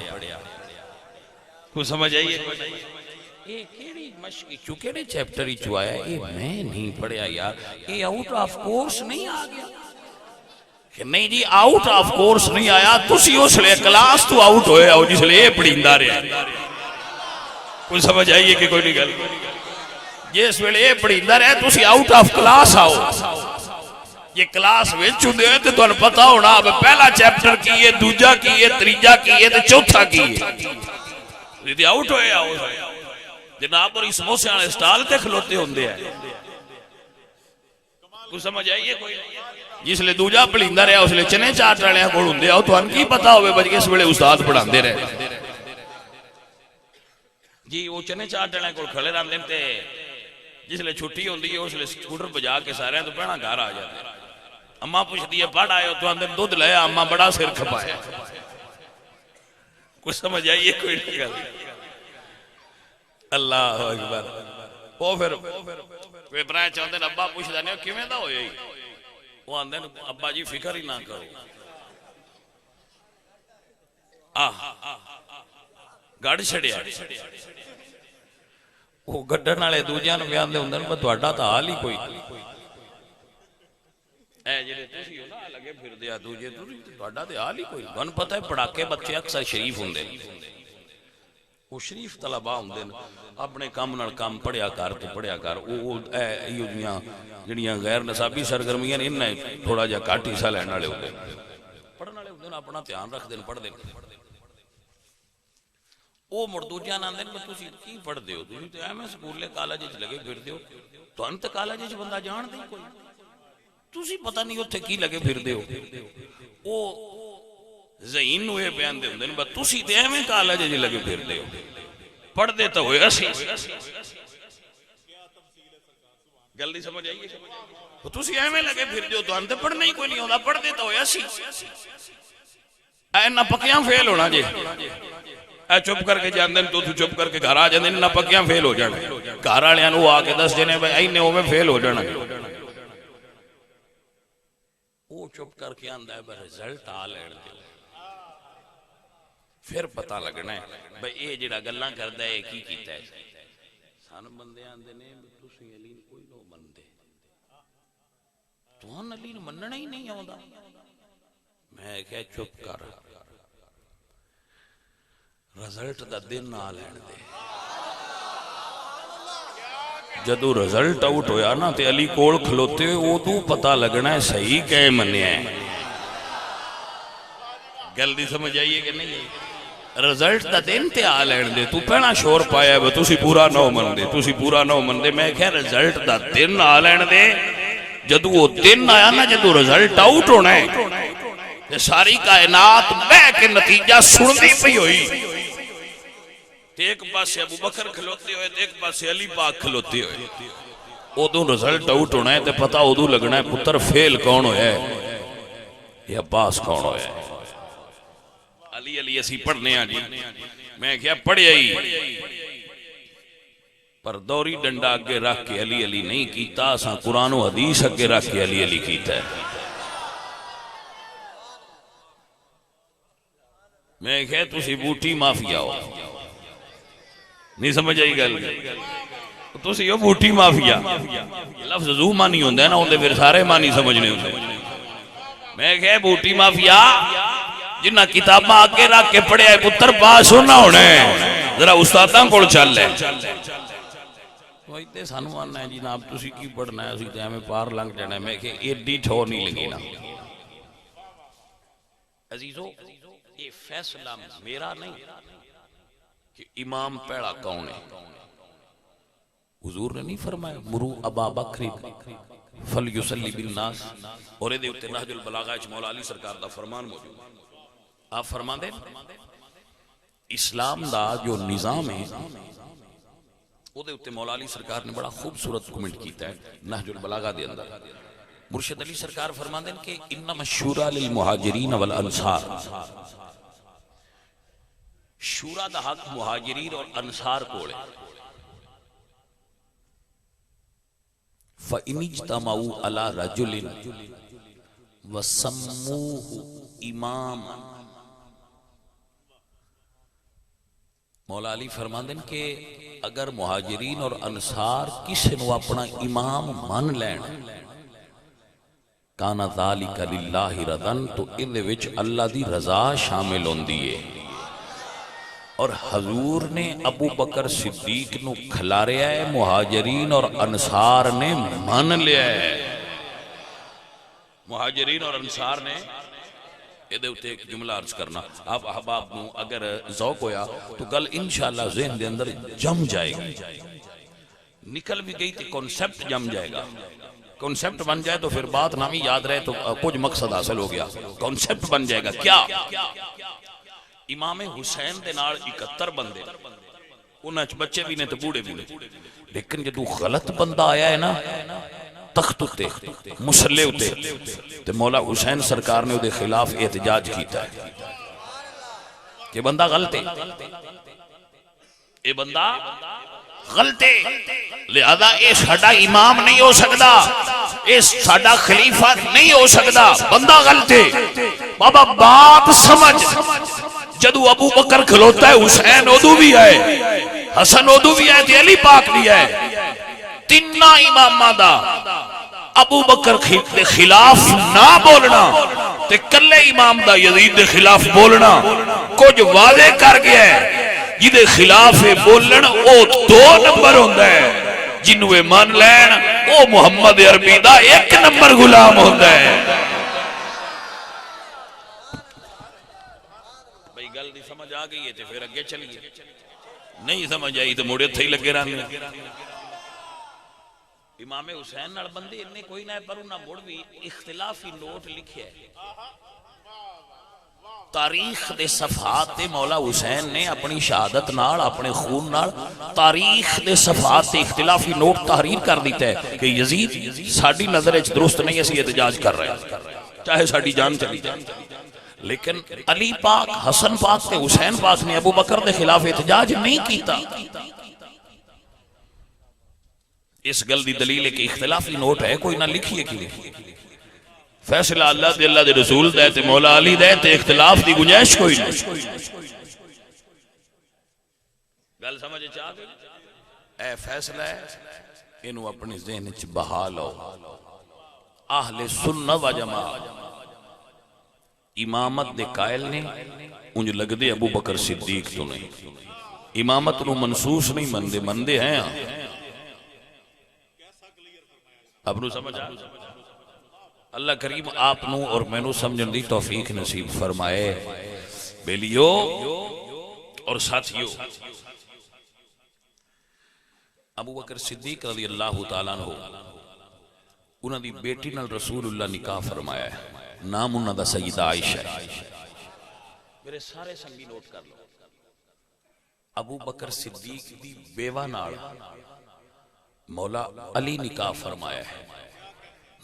کوئی سمجھ آئیے یہ کیڑی مشقی چو کیڑے چیپٹر ہی چو آیا ہے یہ میں نہیں پڑھیا یار یہ آؤٹ آف کورس نہیں آ گیا کہ نہیں جی آؤٹ آف کورس نہیں آیا تسی اس لیے کلاس تو آؤٹ ہوئے آؤ جس لیے پڑھیندہ رہے کوئی سمجھ آئیے کہ کوئی نہیں گل جس ویلے پڑھیندہ رہے تسی آؤٹ آف کلاس آؤ یہ کلاس وچ ہوندے ہیں تے تانوں پتہ ہونا پہلا چیپٹر کی ہے دوجا کی ہے تیجا کی ہے تے چوتھا کی ہے تے آؤٹ ہوئے آؤ جناب اور سموسے والے سٹال تے کھلوتے ہوندے ہیں کوئی سمجھ آئیے کوئی جس لے دوجا پڑھیندا رہیا اس لے چنے چاٹ والے کول ہوندے آ تھانوں کی پتہ ہوے بج کے اس ویلے استاد پڑھاندے رہے جی وہ چنے چاٹ والے کول کھڑے رہندے تے جس لے چھٹی ہوندی ہے اس لے سکوٹر بجا کے سارے تو پہنا گھر آ جاتے اماں پوچھتی ہے پڑھ آئے ہو تو اندر دودھ لیا اماں بڑا سر کھپایا کچھ سمجھ آئیے کوئی نہیں گل اللہ اکبر وہ پھر پیپرائیں چاہتے ہیں ابا پوچھتا نہیں کیویں دا ہوئے وہ آندے ابا جی فکر ہی نہ کرو گاڑ چھڑیا وہ گڈن والے دوجیاں نوں بیان دے ہوندے نے تہاڈا تاں حال ہی کوئی اے جڑے تسی ہو نا لگے پھردے آ دوجے تہاڈا تے حال ہی کوئی تانوں پتہ ہے پڑھاکے بچے اکثر شریف ہوندے وہ شریف طلباء ہوندے نے اپنے کام نال کام پڑھیا کر تے پڑھیا کر او ایو جیاں جڑیاں غیر نصابی سرگرمیاں نے انہاں تھوڑا جہا گھٹ حصہ لین والے ہوندے پڑھن والے ہوندے اپنا دھیان رکھدے نے پڑھدے وہ مڑ دوجیاں نال دے تسی کی پڑھدے ہو تسی تے ایویں سکول کالج وچ لگے پھردے ہو تانوں تے کالج وچ بندہ جاندے ہی کوئی تسی پتہ نہیں اوتھے کی لگے پھردے ہو او ذہین ہوئے بیان دے ہوندے نے تسی تے ایویں کالج وچ لگے پھردے ہو پڑھدے تو ہوئے اسی گل نہیں سمجھ آئیے تسی ایویں لگے پھردے ہو تانوں تے پڑھنا ہی کوئی نہیں ہوندا پڑھدے تو ہوئے اسی اینا پکیاں فیل ہونا جی چپ کر کے جاندے تو چپ کر کے گھر آ جاندے نہ پکیاں فیل ہو جانا گھر والےاں نوں آ کے دس دینے بھائی اینے اوویں فیل ہو جانا وہ چپ کر کے آندا ہے رزلٹ آ لین دے پھر پتہ لگنا ہے بھائی اے جڑا گلاں کردا ہے کی کیتا ہے سن بندے آندے نے تسی علی کوئی نو مندے توں علی نوں مننا ہی نہیں آوندا میں کہ چپ کر رزلٹ دا دن آ لین دے جدو رزلٹ آؤٹ ہویا نا تے علی کول کھلوتے وہ تو پتہ لگنا ہے صحیح کہے منیا ہے گل دی سمجھ آئیے کہ نہیں رزلٹ دا دن تے آ لین دے تو پہنا شور پایا ہے تسی پورا نو من دے تسی پورا نو من دے میں کہہ رزلٹ دا دن آ لین دے جدو وہ دن آیا نا جدو رزلٹ آؤٹ ہونا ہے ساری کائنات بہ کے نتیجہ سن دی پئی ہوئی ایک پاسے ابو بکر کھلوتے ہوئے ایک پاسے علی پاک کھلوتے ہوئے ادو رزلٹ آؤٹ ہونا ہے تے پتہ ادو لگنا ہے پتر فیل کون ہویا ہے یا پاس کون ہویا ہے علی علی اسی پڑھنے ہیں جی میں کیا پڑھے ہی پر دوری ڈنڈا اگے رکھ کے علی علی نہیں کیتا اساں قرآن و حدیث اگے رکھ کے علی علی کیتا ہے میں کہے تسی بوٹی مافیا ہو نہیں سمجھ آئی گل تسی ہو بوٹی مافیا لفظ زو مانی ہوندے نا ہوندے پھر سارے مانی سمجھنے ہوندے میں کہے بوٹی مافیا جنہ کتاباں آگے رکھ کے پڑھے آئے پتر پاس ہونا ہونے ذرا استاداں کول چل لے تو ایتے سانو آنا ہے جناب تسی کی پڑھنا ہے اسی تے ہمیں پار لنگ جانا ہے میں کہ ایڈی ٹھو نہیں لگی نا عزیزو یہ فیصلہ میرا نہیں کہ امام پیڑا کون ہے حضور نے نہیں فرمایا مرو ابا بکر فلیسلی بالناس اور دے اوتے نہج البلاغہ وچ مولا علی سرکار دا فرمان موجود آپ فرما دے اسلام دا جو نظام ہے وہ دے اتے مولا علی سرکار نے بڑا خوبصورت کمنٹ کیتا ہے نہج البلاغہ دے اندر. مرشد علی سرکار فرمان دیں کہ انما الشورى للمہاجرین والانصار، شورا دا حق مہاجرین اور انصار کوڑے. فَإِنِ اجْتَمَعُوا عَلَى رَجُلٍ وَسَمُّوهُ إِمَامًا. مولا علی فرمان دیں کہ اگر مہاجرین اور انصار کسی نو اپنا امام مان لین کانا ذالک للہ رضن، تو ان وچ اللہ دی رضا شامل ہوندی ہے. اور حضور نے ابو بکر صدیق نو کھلاریا ہے، مہاجرین اور انصار نے مان لیا ہے. مہاجرین اور انصار نے یہ دے ہوتے ایک جملہ عرض کرنا آپ احباب نو اگر ذوق ہویا تو گل انشاءاللہ ذہن دے اندر جم جائے گی. نکل بھی گئی تو کنسپٹ جم جائے گا. کنسپٹ بن جائے تو پھر بات نامی یاد رہے تو کچھ مقصد حاصل ہو گیا. کنسپٹ بن جائے گا. کیا امام حسین دے نال 71 بندے، انہاں چ بچے بھی نے تو بوڑھے بھی نے، لیکن جدو غلط بندہ آیا ہے نا تخت اتے مسلح اتے تو مولا حسین سرکار نے وہ دے خلاف احتجاج کیتا ہے کہ بندہ غلط ہے، یہ بندہ غلط ہے، لہذا یہ ساڈا امام نہیں ہو سکتا، یہ ساڈا خلیفہ نہیں ہو سکتا، بندہ غلط ہے. بابا بات سمجھ، جدو ابو بکر کھلوتا ہے حسین ادو بھی ہے، حسن ادو بھی ہے، علی پاک بھی ہے، تینہ امامہ دا ابو بکر دے خلاف نہ بولنا تے کلے امام دا یزید دے خلاف بولنا کچھ واضح کر گیا ہے. جدے خلاف بولن او 2 نمبر ہوندہ ہے، جنوے مان لین او محمد عربی دا 1 نمبر غلام ہوندہ ہے. بھئی گل نہیں سمجھ آ گئی ہے تو پھر اگے چلیے، نہیں سمجھ آئی تو موڑے تھے ہی لگے رہنے. امام حسین نال بندے انہیں کوئی نہ ہے پر انہاں مڑ بھی اختلافی نوٹ لکھے ہے. تاریخ دے صفحات دے مولا حسین نے اپنی شہادت نال اپنے خون نال تاریخ دے صفحات دے اختلافی نوٹ تحریر کر دیتا ہے کہ یزید ساڑی نظر اچھ درست نہیں اسی احتجاج کر رہے ہیں چاہے ساڑی جان چلی جائے. لیکن علی پاک، حسن پاک تے حسین پاک نے ابو بکر دے خلاف احتجاج نہیں کیتا. اس گل دی دلیل ہے کہ اختلافی نوٹ ہے، کوئی نہ لکھیے کی لکھیے. فیصلہ اللہ دے اللہ دے رسول دے تے مولا علی دے تے اختلاف دی گنجائش کوئی نہیں. گل سمجھے چاہ گئی؟ اے فیصلہ ہے انہوں اپنی ذہن چ بہا لو. اہل سنت و جماعت امامت دے قائل نے انج لگ دے ابو بکر صدیق تو نہیں. امامت نو منسوس نہیں مندے مندے ہیں. اب نو سمجھ آ اللہ کریم آپ نو اور میں نو سمجھن دی توفیق نصیب فرمائے. بیلیو اور ساتھیو، ابو بکر صدیق رضی اللہ تعالیٰ عنہ انہاں دی بیٹی نال رسول اللہ نکاح فرمایا ہے. نام انہاں دا سیدہ عائشہ ہے. میرے سارے سنگی نوٹ کر لو. ابو بکر صدیق دی بیوہ نال مولا علی نکاح فرمایا ہے.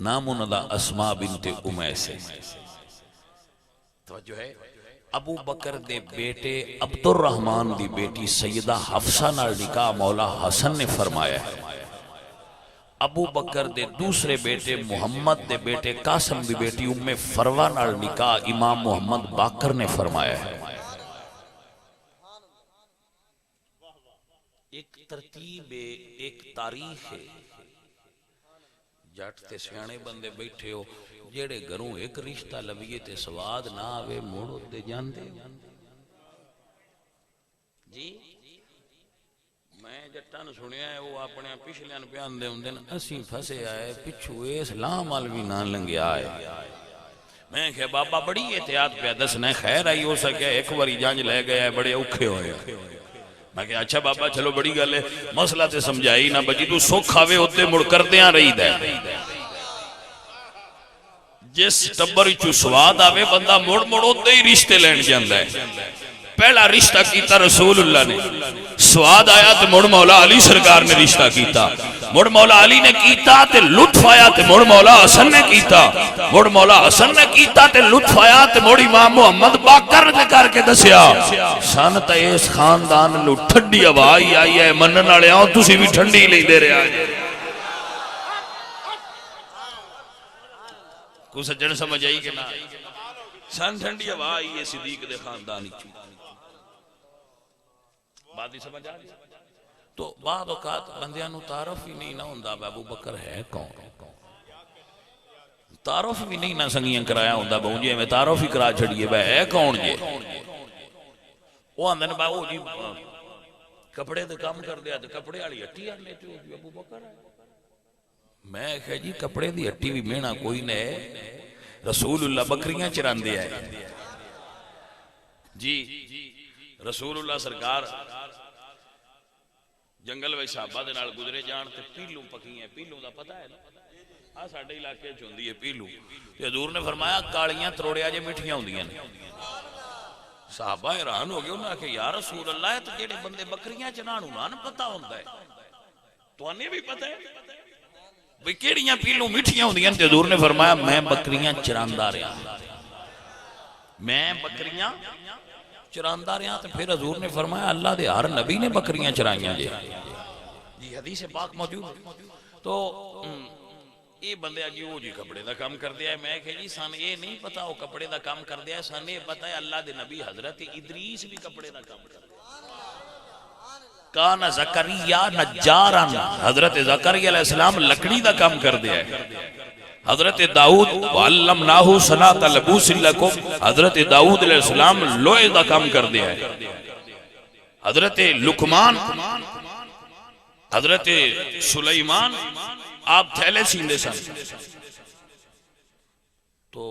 نام انہاں دا اسماء بنت امیس ہے. توجہ ہے. ابو بکر دے بیٹے عبد الرحمن دی بیٹی سیدہ حفصہ نال نکاح مولا حسن نے فرمایا ہے. ابو بکر دے دوسرے بیٹے محمد دے بیٹے قاسم دی بیٹی ام فروہ نال نکاح امام محمد باقر نے فرمایا ہے. ایک ترتیب ہے، ایک تاریخ ہے. جٹ تے سیانے بندے بیٹھے ہو جیڑے گھروں ایک رشتہ لویے تے سواد نہ آوے موڑو دے جاندے جی. میں جٹان سنیا ہے وہ اپنے پچھلیاں بیان دے ہوں دن اسیں پھسے آئے پچھو اسلام والوی نہ لنگے آئے. میں کہ بابا بڑی احتیاط پہ دسنا خیر آئی ہو سکے ایک واری جانج لے گیا ہے بڑے اوکھے ہوئے. میں کہ اچھا بابا چلو بڑی گل ہے مسئلہ تے سمجھائی نہ بجی تو سکھ آوے ہوتے مڑ کر دیاں رہی دے. جس ٹبر چو سواد آوے بندہ مڑ ہوتے ہی رشتے لین جاندہ ہے. پہلا رشتہ کیتا رسول اللہ نے، سواد آیا تے مڑ مولا علی سرکار نے رشتہ کیتا، مڑ مولا علی نے کیتا تے لطف آیا تے مڑ مولا حسن نے کیتا، مڑ مولا حسن نے کیتا تے لطف آیا تے مڑ امام محمد باقر نے کر کے دسیا سن تے اس خاندان نو ٹھنڈی ہوا آئی ہے، منن والے آؤ تسی بھی ٹھنڈی لیندے رہیا جے۔ کو سجن سمجھ آئی کہ نہ سن ٹھنڈی ہوا آئی ہے صدیق دے خاندانی چ، بات ہی سمجھ آ گئی۔ تو بعض اوقات بندیاں نو تعارف ہی نہیں نہ ہوندا ابو بکر ہے کون، تعارف بھی نہیں نہ سنگیاں کرایا ہوندا بہو جی میں تعارف ہی کرا چھڑیے بے ہے کون جے، وہ آندن باو جی کپڑے دے کام کر دیا تے کپڑے والی ہٹی آنے چو ابو بکر ہے۔ میں کہا جی کپڑے دی ہٹی بھی مینا کوئی نہ رسول اللہ بکریاں چران دیا ہے جی، رسول اللہ سرکار جنگل وچ صحابہ دے نال گزرے جان تے پیلو پکی ہیں، پیلو دا پتہ ہے نا ساڈے علاقے چ ہوندی ہے پیلو، تے حضور نے فرمایا کالیاں تروڑیا جے میٹھیاں ہوندیاں نے، صحابہ حیران ہو گئے، انہاں کہ یا رسول اللہ تے جڑے بندے بکریاں چنان انہاں نوں پتہ ہوندا ہے، توانے بھی پتہ ہے بھئی کیڑیاں پیلو میٹھیاں ہوندیاں، تے حضور نے فرمایا میں بکریاں چراندا رہا، میں بکریاں چراندا رہا، تو پھر حضور نے فرمایا اللہ دے ہر نبی نے بکریاں چرائیاں جی حدیث پاک موجود ہے۔ تو یہ بندے آگے وہ جی کپڑے دا کام کر دیا ہے، میں کہ جی سان یہ نہیں پتا وہ کپڑے دا کام کر دیا ہے، سان یہ پتا ہے اللہ دے نبی حضرت ادریس بھی کپڑے دا کام کر دیا کانا زکریہ نجاران، حضرت زکریہ علیہ السلام لکڑی دا کام کر دیا ہے، حضرت داؤد وَعَلَّمْنَاهُ صَنَاعَةَ لَبُوسٍ لَكُمْ، حضرت داؤد علیہ السلام لوہے دا کام کر دیا ہے، حضرت لقمان حضرت سلیمان آپ تھیلے سیندے سن۔ تو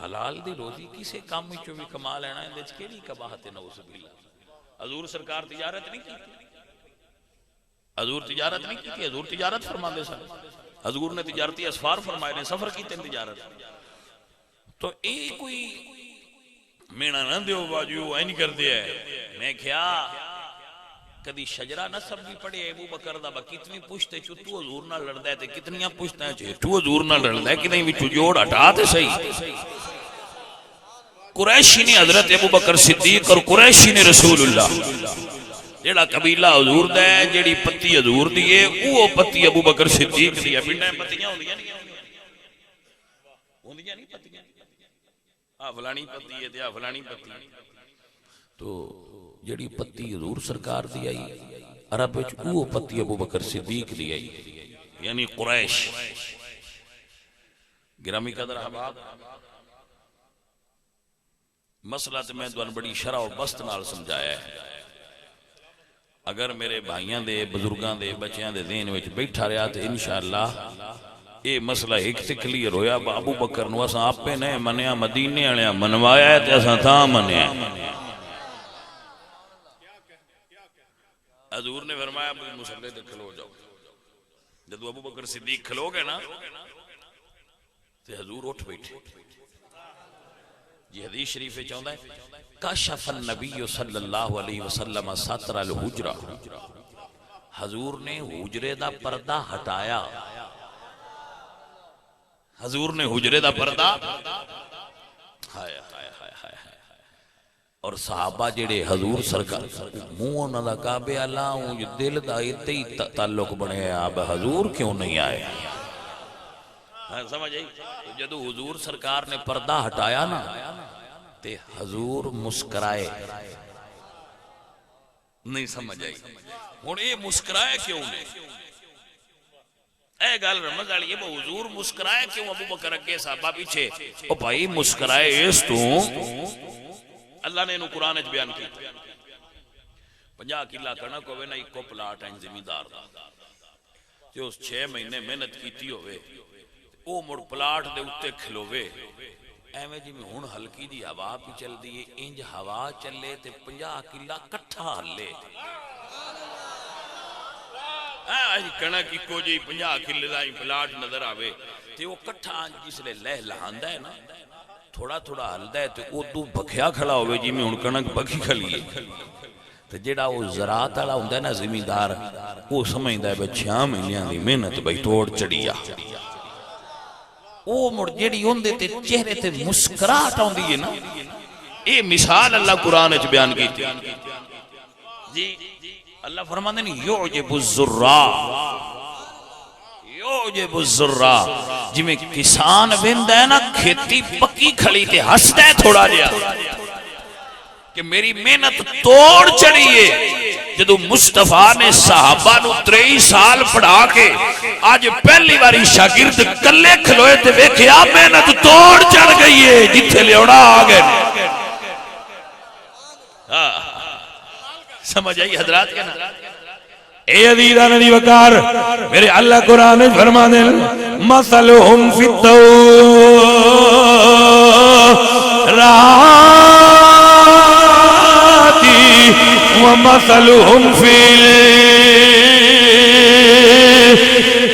حلال دی روزی کسے کام میں چوبی کما لینا ہے، دیکھ کے نہیں کباہت نوز باللہ۔ حضور سرکار تجارت نہیں کی، حضور تجارت نہیں کی، حضور تجارت فرما دے سن، حضور نے تجارتی اسفار فرمائے نے، سفر کی تین تجارت۔ تو ایک کوئی مینا نہ دیو باجیو این کر دیا ہے، میں کیا کدی شجرہ نصب بھی پڑے ابو بکر دا با کتنی پوچھتے چھو تو حضور نہ لڑ دے تے کتنیاں پوچھتا ہے چھے تو حضور نہ لڑ دے کتنی بھی چھو جوڑ ہٹا تے صحیح۔ قریشی نے حضرت ابو بکر صدیق اور قریشی نے رسول اللہ، جیڑا قبیلہ حضور دے جیڑی پتی حضور دیئے وہ پتی ابو بکر صدیق دیئے، پنڈے پتیاں ہوندیاں نہیں پتیاں، فلانی پتی ہے دیا فلانی پتی، تو جڑی پتی حضور سرکار دی آئی عرب وچ وہ پتی ابو بکر صدیق دی آئی، یعنی قریش۔ گرامی قدر احباب، مسئلہ تے میں دوان بڑی شرح و بست نال سمجھایا ہے، اگر میرے بھائیاں دے بزرگاں دے بچیاں دے ذہن وچ بیٹھا رہا تے انشاءاللہ یہ مسئلہ ایک تے کلیئر ہویا۔ ابو بکر نو اساں آپے نے منیا، مدینے والے منوایا ہے تے اساں تھا منیا۔ حضور نے فرمایا مصلی تے کھلو جاؤ، جب ابو بکر صدیق کھلو گئے نا تے حضور اٹھ بیٹھے۔ یہ حدیث شریف چاہتا ہے کاشف النبی صلی اللہ علیہ وسلم ساتر الحجرہ، حضور نے حجرے دا پردہ ہٹایا، حضور نے حجرے دا پردہ ہائے ہائے ہائے ہائے، اور صحابہ جڑے حضور سرکار منہ انہاں دا کعبے اللہ ہوں دل دا اتنے ہی تعلق بنے اب حضور کیوں نہیں آئے؟ سمجھ آئی؟ جدو حضور سرکار نے پردہ ہٹایا نا تے حضور مسکرائے، نہیں سمجھ آئی؟ ہن اے مسکرائے کیوں نہیں؟ اے گل رمض والی ہے، حضور مسکرائے کیوں؟ ابو بکر اگے صحابہ پیچھے، او بھائی مسکرائے اس تو اللہ نے انہوں قرآن اچ بیان کی 50 کلہ کنک ہوئے نا ایک کو پلاٹ ہیں زمیندار دا، جو اس 6 مہینے محنت کیتی ہوئے او مڑ پلاٹ دے اتے کھلوے، ایویں جی میں ہن ہلکی دی ہوا پی چل دیئے، انج ہوا چلے تے 50 کلہ کٹھا ہلے، کنک کو جی 50 کلہ دا پلاٹ نظر آوے تے وہ کٹھا جس لے لہ لہاندہ ہے نا تھوڑا تھوڑا ہلدا ہے تے ادو بکھیا کھڑا ہوئے جی میں ہن کنک بکھی کھلیے تے جڑا وہ زراعت والا ہوندا ہے نا زمیندار وہ سمجھدا ہے بھئی 6 مہینیاں دی محنت بھئی توڑ چڑی آ وہ مڑ جڑی ہوندے تے چہرے تے مسکراہٹ آندی ہے نا اے مثال اللہ قرآن وچ بیان کیتی جی اللہ فرماندے نے یعجب الزراء جی میں کسان ویندا ہے نا کھیتی پکی کھڑی تے ہسدا ہے تھوڑا جیا کہ میری محنت توڑ چڑھیے جدو مصطفیٰ نے صحابہ نو 23 سال پڑھا کے آج پہلی باری شاگرد کلے کھلوئے تے ویکھیا محنت توڑ چڑھ گئی ہے جتھے لیوڑا آگئے سمجھ آئی حضرات کے نا اے عزیزہ ندی وقار میرے اللہ قرآن فرما دے مثلہم فی التوراتی ومثلہم فی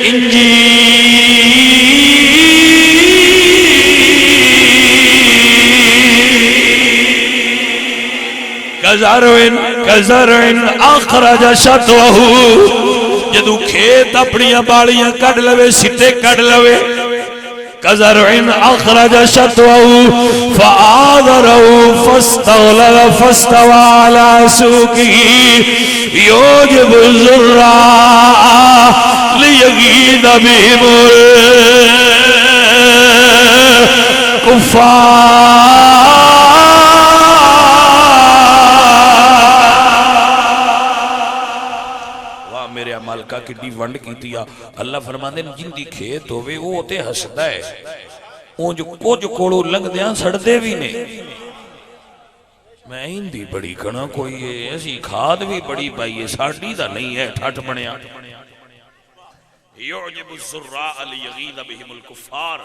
الانجیل کزرعن اخرج شطوہ جدو کھیت اپنیاں بالیاں کڑ لوے سٹے کڑ لوے کزرعن اخرج شطوہ فآذرہ فاستغلظ فاستوى على سوقه يعجب الزراء ليغيظ بهم الكفار مالکہ کی ڈی ونڈ کی تیا اللہ فرماندے جن دی کھیت ہوئے وہ ہوتے ہسدا ہے اون جو کچھ کوڑو لنگ دیاں سڑدے بھی نے میں ہندی بڑی کنا کوئی ہے ایسی کھاد بھی بڑی پائی ہے ساڑی دا نہیں ہے ٹھٹ بنیا یعجب الزراء لیغیظ بہم الکفار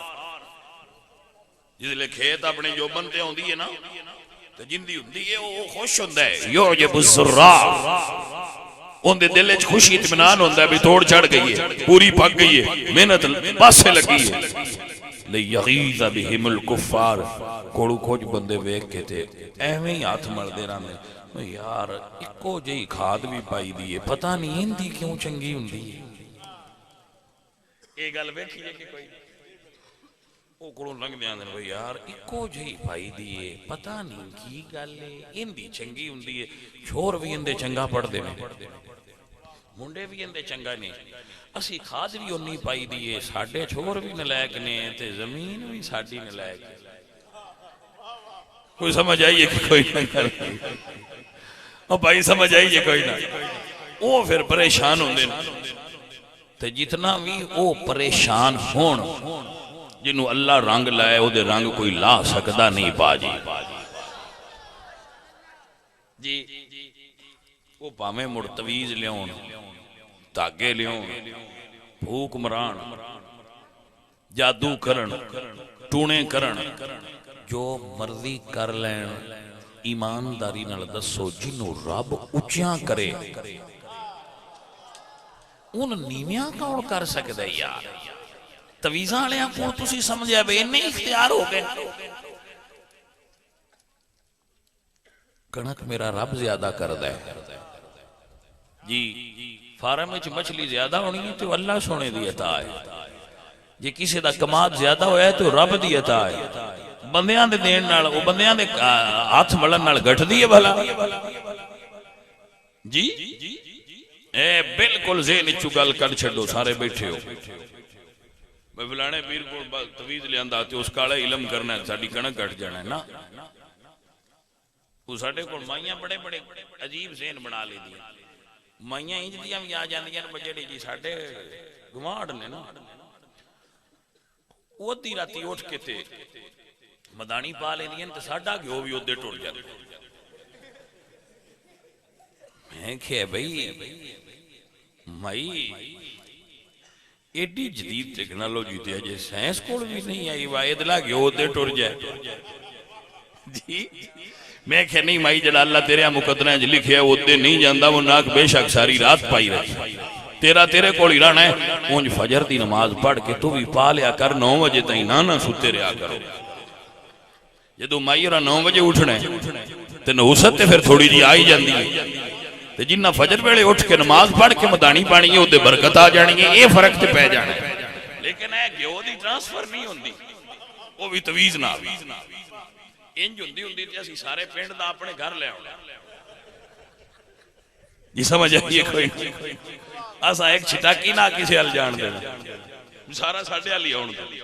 جس لئے کھیت اپنے جو بنتے ہوندی ہے نا تو جن دی ہوندی ہے وہ خوش ہوندہ ہے یعجب الزراء ان دے دل وچ خوشی اطمینان ہوندا ہے بھی توڑ چڑھ گئی ہے پوری پک گئی ہے محنت پاسے لگی ہے لیغیظ بہم الکفار کوڑو کچھ بندے ویکھ کے تھے ایویں ہی ہاتھ مل دے رہے یار اکو جئی کھاد بھی پائی دی ہے پتہ نہیں ہندی کیوں چنگی ہوندی ہے یہ گل ویکھی ہے کہ کوئی وہ کوڑوں لنگ دیاں دے یار اکو جئی پائی دی ہے پتہ نہیں کی گل ہے ہندی چنگی ہوندی ہے چھوڑ بھی ہندے چنگا پڑھ دے منڈے بھی اندے چنگا نہیں اسی کھاد بھی انہی پائی دیئے ساڑھے چھوڑ بھی نلائک نے تے زمین بھی ساڑھی نلائک کوئی سمجھ آئیے کہ کوئی نہ کر اور بھائی سمجھ آئیے کوئی نہ وہ پھر پریشان ہوں دے تے جتنا بھی وہ پریشان ہون جنہوں اللہ رنگ لائے وہ دے رنگ کوئی لا سکتا نہیں باجی جی وہ پامیں مرتویز لیون تاگے لیون بھوک مران جادو کرن ٹونے کرن جو مرضی کر لین ایمانداری نال دسو جنوں رب اچیاں کرے ان نیویاں کون کر سکتا ہے یار تویزاں لیاں کون تسی سمجھے بے انہیں اختیار ہو گئے کنک میرا رب زیادہ کردہ ہے جی فارم میں مچھلی زیادہ ہونی ہے تو اللہ سونے دی عطا ہے جی کسی دا کماد زیادہ ہویا ہے تو رب دی عطا ہے بندیاں دے دین نال وہ بندیاں دے ہاتھ ملن نال گھٹ دیئے بھلا جی اے بالکل ذہن چگل کر چھڑو سارے بیٹھے ہو میں فلانے پیر کو تویز لے آندہ آتے اس کالے علم کرنا ہے ساڑھی کنک گھٹ جانا ہے نا وہ ساڑھے کو مائیاں بڑے بڑے عجیب ذہن بنا لے دیا مائیاں ہی جدیاں بھی آ جاندی ہیں بجڑی جی ساڑھے گماڑ نے نا وہ دی راتی اٹھ کے تھے مدانی پا لے دیا تو ساڑھا گیو بھی ادھے ٹوڑ جاتے میں کہے بھئی مائی ایڈی جدید ٹیکنالوجی تھی ہے سائنس کوڑ بھی نہیں آئی وائد لگے ادھے ٹوڑ جائے جی میں کہے نہیں مائی جڑا اللہ تیرے مقدرہ ہے لکھے ہے ادھے نہیں جاندہ وہ ناک بے شک ساری رات پائی رہی تیرے کوڑ ایران ہے اونج فجر دی نماز پڑھ کے تو بھی پا لیا کر 9 بجے تائیں نانا سوتے رہا کرو جدو مائی اور 9 بجے اٹھنا تے نحوست تے پھر تھوڑی جی آئی جاندی ہے تے جنہ فجر ویلے اٹھ کے نماز پڑھ کے مدانی پانی ہے وہ برکت آ جانی ہے، یہ فرق تے پہ جانا ہے۔ لیکن اے گیو دی ٹرانسفر نہیں ہوندی، وہ بھی تویز نہ انج ہوندی ہوندی تے اسی سارے پنڈ دا اپنے گھر لے آؤں جی سمجھ آئیے کوئی ایسا ایک چھٹاکی نہ کسی حل جان دینا سارا ساڑھے حلی آؤں دے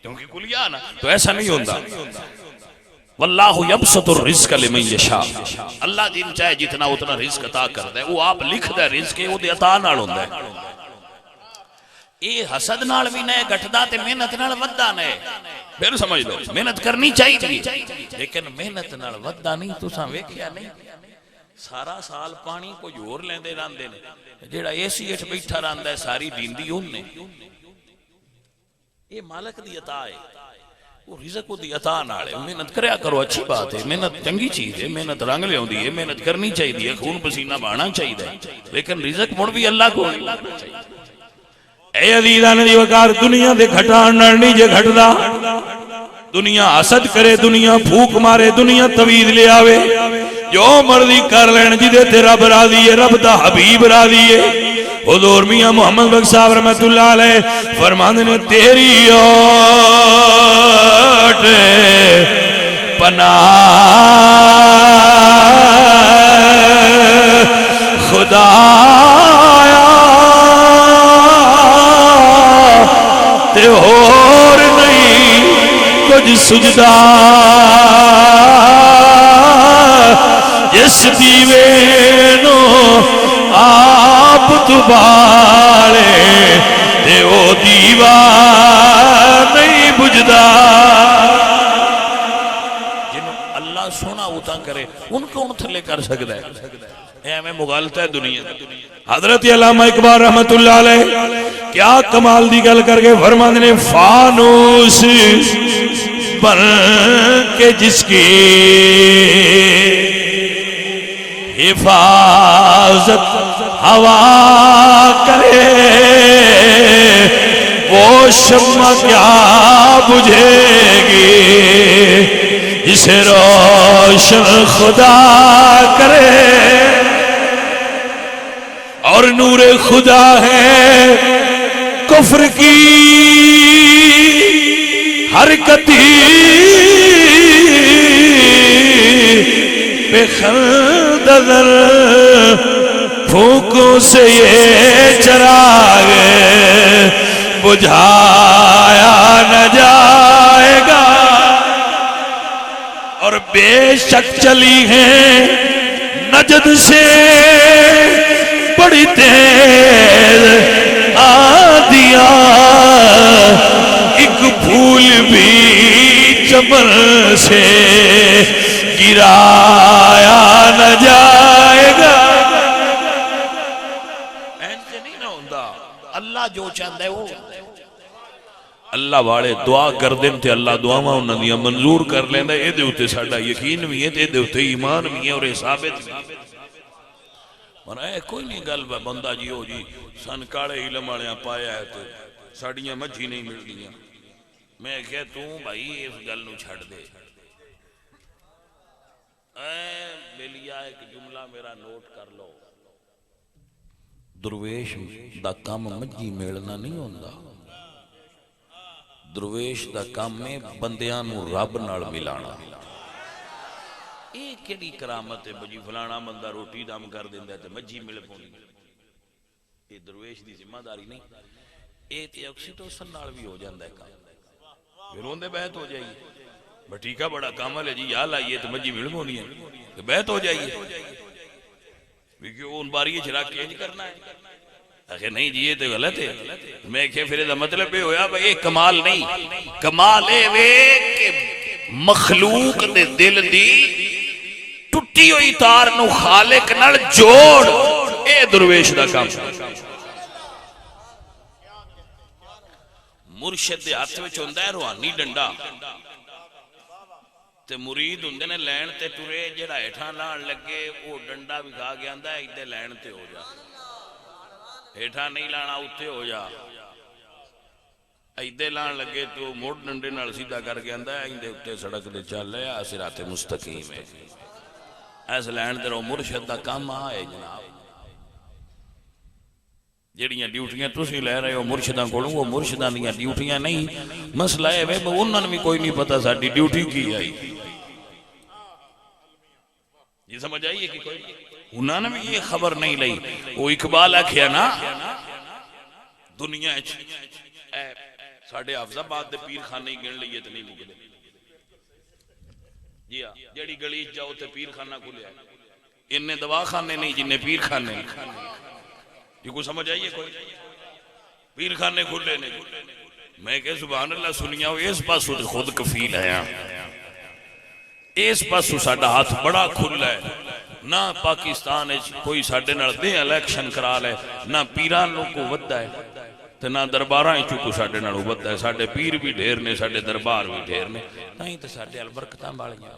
کیونکہ کلیا نا تو ایسا نہیں ہوندہ واللہ یبسط الرزق لمن یشاء، اللہ جن چاہے جتنا اتنا رزق عطا کرتا ہے، وہ آپ لکھ دے رزق ہے وہ دے عطا نال ہوندہ ہے۔ اے حسد نال بھی نئے گھٹدا تے محنت نال وددا نئے، پھر سمجھ لو محنت کرنی چاہیے لیکن محنت نال وددا نہیں، تو ساں ویکھیا نہیں سارا سال پانی کو جور لیندے راندے نے، جیڑا ایسی اٹھ بیٹھا راندا ہے ساری دیندی اننے، یہ مالک دی عطا ہے، وہ رزق دی عطا نالے، محنت کریا کرو اچھی بات ہے، محنت چنگی چیز ہے، محنت رنگ لے ہوندی ہے، محنت کرنی چاہیے، خون پسینہ بہانا چاہیے، لیکن رزق مڑ بھی اللہ کو نہیں چاہیے۔ اے عزیزان دی وقار دنیا دے گھٹان نہیں جے گھٹدا، دنیا حسد کرے، دنیا پھوک مارے، دنیا توید لے آوے، جو مرضی کر لین جدے تے رب راضی ہے، رب دا حبیب راضی ہے۔ حضور میاں محمد بخش صاحب رحمت اللہ علیہ فرماندے نے تیری اوٹ پناہ خدایا تے اور نہیں کچھ سجدہ جس دیوے نو آپ تبالے تے او دیوا نہیں بجدا، جنہوں اللہ سونا ہوتا کرے ان کو ان تھلے کر سکتا ہے، اے ہمیں مغالطہ ہے دنیا۔ حضرت علامہ اقبال رحمت اللہ علیہ کیا کمال دی گل کر کے فرماندے نے فانوس بن کے جس کی حفاظت ہوا کرے وہ شمع کیا بجھے گی جسے روشن خدا کرے، اور نور خدا ہے کفر کی حرکتی بے خندر پھونکوں سے یہ چراغ بجھایا نہ جائے گا، اور بے شک چلی ہیں نجد سے بڑی تیز آندیاں، ایک پھول بھی چمن سے گرایا نہ جائے گا۔ ایسے نہیں نہ ہوندہ، اللہ جو چاہتا ہے وہ اللہ والے دعا کر دیں تے اللہ دعاواں انہاں دیاں منظور کر لیندا، اے دے اوتے ساڈا یقین بھی ہے تے دے اوتے ایمان بھی ہے اور اے ثابت بھی ہے۔ اور اے کوئی نہیں گل بندہ جی ہو جی سن کاڑے علم والیاں پایا ہے تو ساڑیاں مجھی نہیں مل گیاں، میں کہہ تو بھائی اس گل نو چھڑ دے، اے بلیا ایک جملہ میرا نوٹ کر لو، درویش دا کام مجھی میلنا نہیں ہوندہ، درویش دا کام میں بندیاں نو رب نال ملانا۔ ایک کیڑی کرامت ہے بجی فلانا بندہ روٹی دم کر دیندہ ہے تو مجھی مل پونی، یہ درویش دی ذمہ داری نہیں، یہ تے اکسیٹوسن نال بھی ہو جاندہ ہے کام، پھر ہوندے بہت ہو جائیے بٹیکہ بڑا کامل ہے جی یا لائیے تو مجھی مل پونی ہے کہ بہت ہو جائیے، کیونکہ ان باری یہ چراک کینج کرنا ہے، اگر نہیں جی یہ تو غلط ہے، میں کہ پھر یہ مطلب بھی ہویا بھئی یہ کمال نہیں، کمال ہے وہ کہ مخلوق دے دل دی ٹوٹی ہوئی تار نو خالق نال جوڑ، اے درویش دا کام۔ مرشد دے ہاتھ وچ ہوندا ہے روحانی ڈنڈا تے مرید ہوندے نے لین تے ٹرے جڑا ہیٹھاں لان لگے وہ ڈنڈا بھی کھا کے آندا ہے ادھر لین تے ہو جا، ہیٹھاں نہیں لانا اتھے ہو جا، ایدے لان لگے تو موڑ ڈنڈے نال سیدھا کر کے آندا ہے ایندے اتے سڑک دے چل رہا ہے صراط مستقیم ہے ایس لین تے رو مرشد دا کام آئے جناب جڑیاں ڈیوٹیاں تسی لے رہے ہو مرشداں کولوں وہ مرشداں دیاں ڈیوٹیاں نہیں مسئلہ ہے وے انہاں نوں بھی کوئی نہیں پتہ ساڈی ڈیوٹی کی آئی یہ سمجھ آئیے کہ کوئی انہاں نے بھی یہ خبر نہیں لئی وہ اقبال آکھیا نا دنیا ساڑھے حافظ آباد دے پیر خانے ہی گن لئیے تو نہیں مکدے جی ہاں جڑی گلی جاؤ تے پیر خانہ کھلے آئے انہیں دوا خانے نہیں جنہیں پیر خانے یہ کو سمجھ آئیے کوئی پیر خانے کھلے نہیں میں کہ سبحان اللہ سنیا ہو اس پاس خود کفیل ہے اس پاس ساڑھا ہاتھ بڑا کھل ہے نہ پاکستان کوئی ساڑھے نال دے الیکشن کرا لے نہ پیران لوگ کو ودہ ہے تو نہ درباراں چکو ساڑھے نال ودہ ہے ساڑھے پیر بھی ڈھیر نے ساڑھے دربار بھی ڈھیر نے نہیں تو ساڑھے البرکتاں بالیاں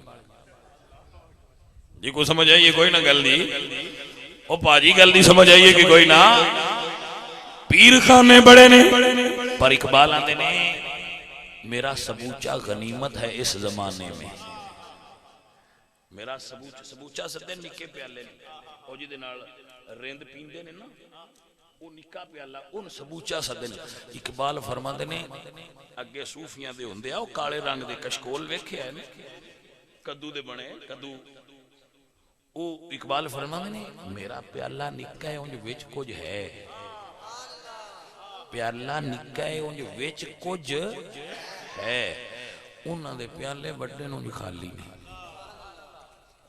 جی کو سمجھ آئیے کوئی نہ گل دی او پاجی گل دی سمجھ آئیے کہ کوئی نہ پیر خانے بڑے نے پر اقبال آندے نے میرا سبوچہ غنیمت ہے اس زمانے میں میرا سبوچہ سدے نکے پیالے او جی دے نال ریند پیندے نے نا او نکا پیالہ ان سبوچہ سدے اقبال فرماندے نے اگے صوفیاں دے ہوندے او کالے رنگ دے کشکول ویکھے آئے نے کدو دے بنے کدو او اقبال فرماندے نے میرا پیالہ نکا ہے انج وچ کچھ ہے پیالہ نکا ہے انج وچ کچھ ہے انہاں دے پیالے بڑے نوں خالی نہیں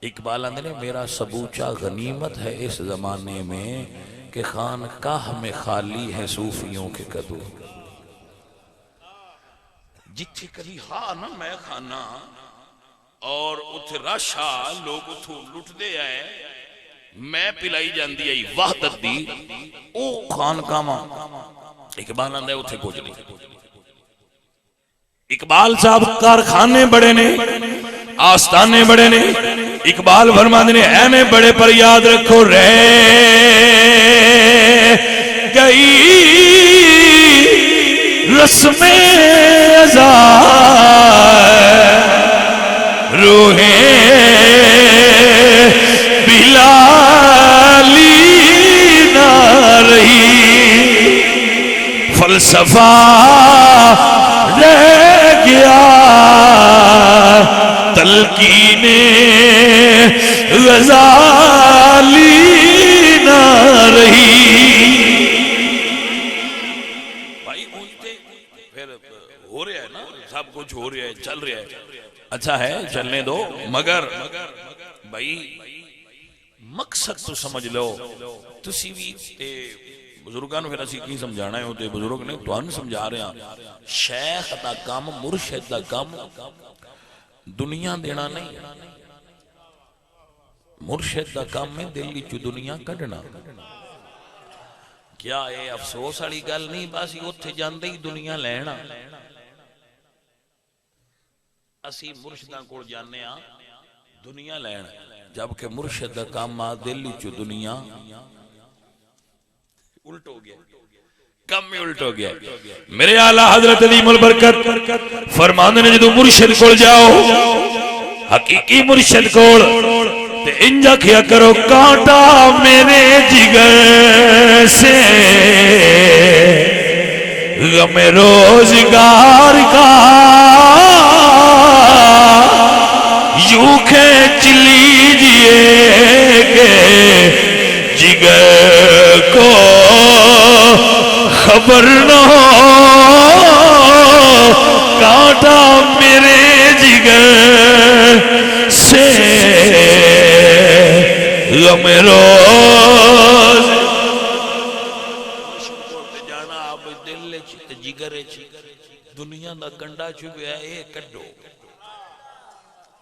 اقبال اندر میرا سبوچہ غنیمت ہے اس زمانے میں کہ خانقاہ میں خالی ہیں صوفیوں کے قدو جتھے کبھی ہاں نا میں کھانا اور اتھے راشا لوگ اتھو لٹ دے آئے میں پلائی جاندی آئی وحدت دی او خانقاہ ماں اقبال اندر اتھے کچھ نہیں اقبال صاحب کارخانے بڑے نے آستانے بڑے نے اقبال فرماندے نے اینے بڑے پر یاد رکھو رہ گئی رسم ازا روحیں بلالی نہ رہی فلسفہ رہ گیا تلقین غزالی نہ رہی بھائی اونتے پھر ہو رہا ہے نا سب کچھ ہو رہا ہے چل رہا ہے اچھا ہے چلنے دو مگر بھائی مقصد تو سمجھ لو تسی بھی بزرگان پھر اسی کی سمجھانا ہے ہوتے بزرگ نے تو ہم سمجھا رہے ہیں شیخ دا کام مرشد دا کام دنیا دینا نہیں مرشد دا کام میں دلی چو دنیا کڑنا کیا اے افسوس والی گل نہیں باسی اتھے جاندے ہی دنیا لینا اسی مرشداں کو جانے ہاں دنیا لینا جبکہ مرشد دا کام ماں دلی چو دنیا الٹ ہو گیا کم میں الٹ ہو گیا میرے اعلیٰ حضرت عظیم البرکت فرماندے نے جدو مرشد کول جاؤ حقیقی مرشد کول تے انجا کیا کرو کانٹا میرے جگر سے غم روزگار کا یوں کھینچ لیجئے کہ جگر کو خبر نہ ہو کانٹا میرے جگر سے غم روز جانا آپ دل جگر دنیا دا کنڈا چھویا اے کڈو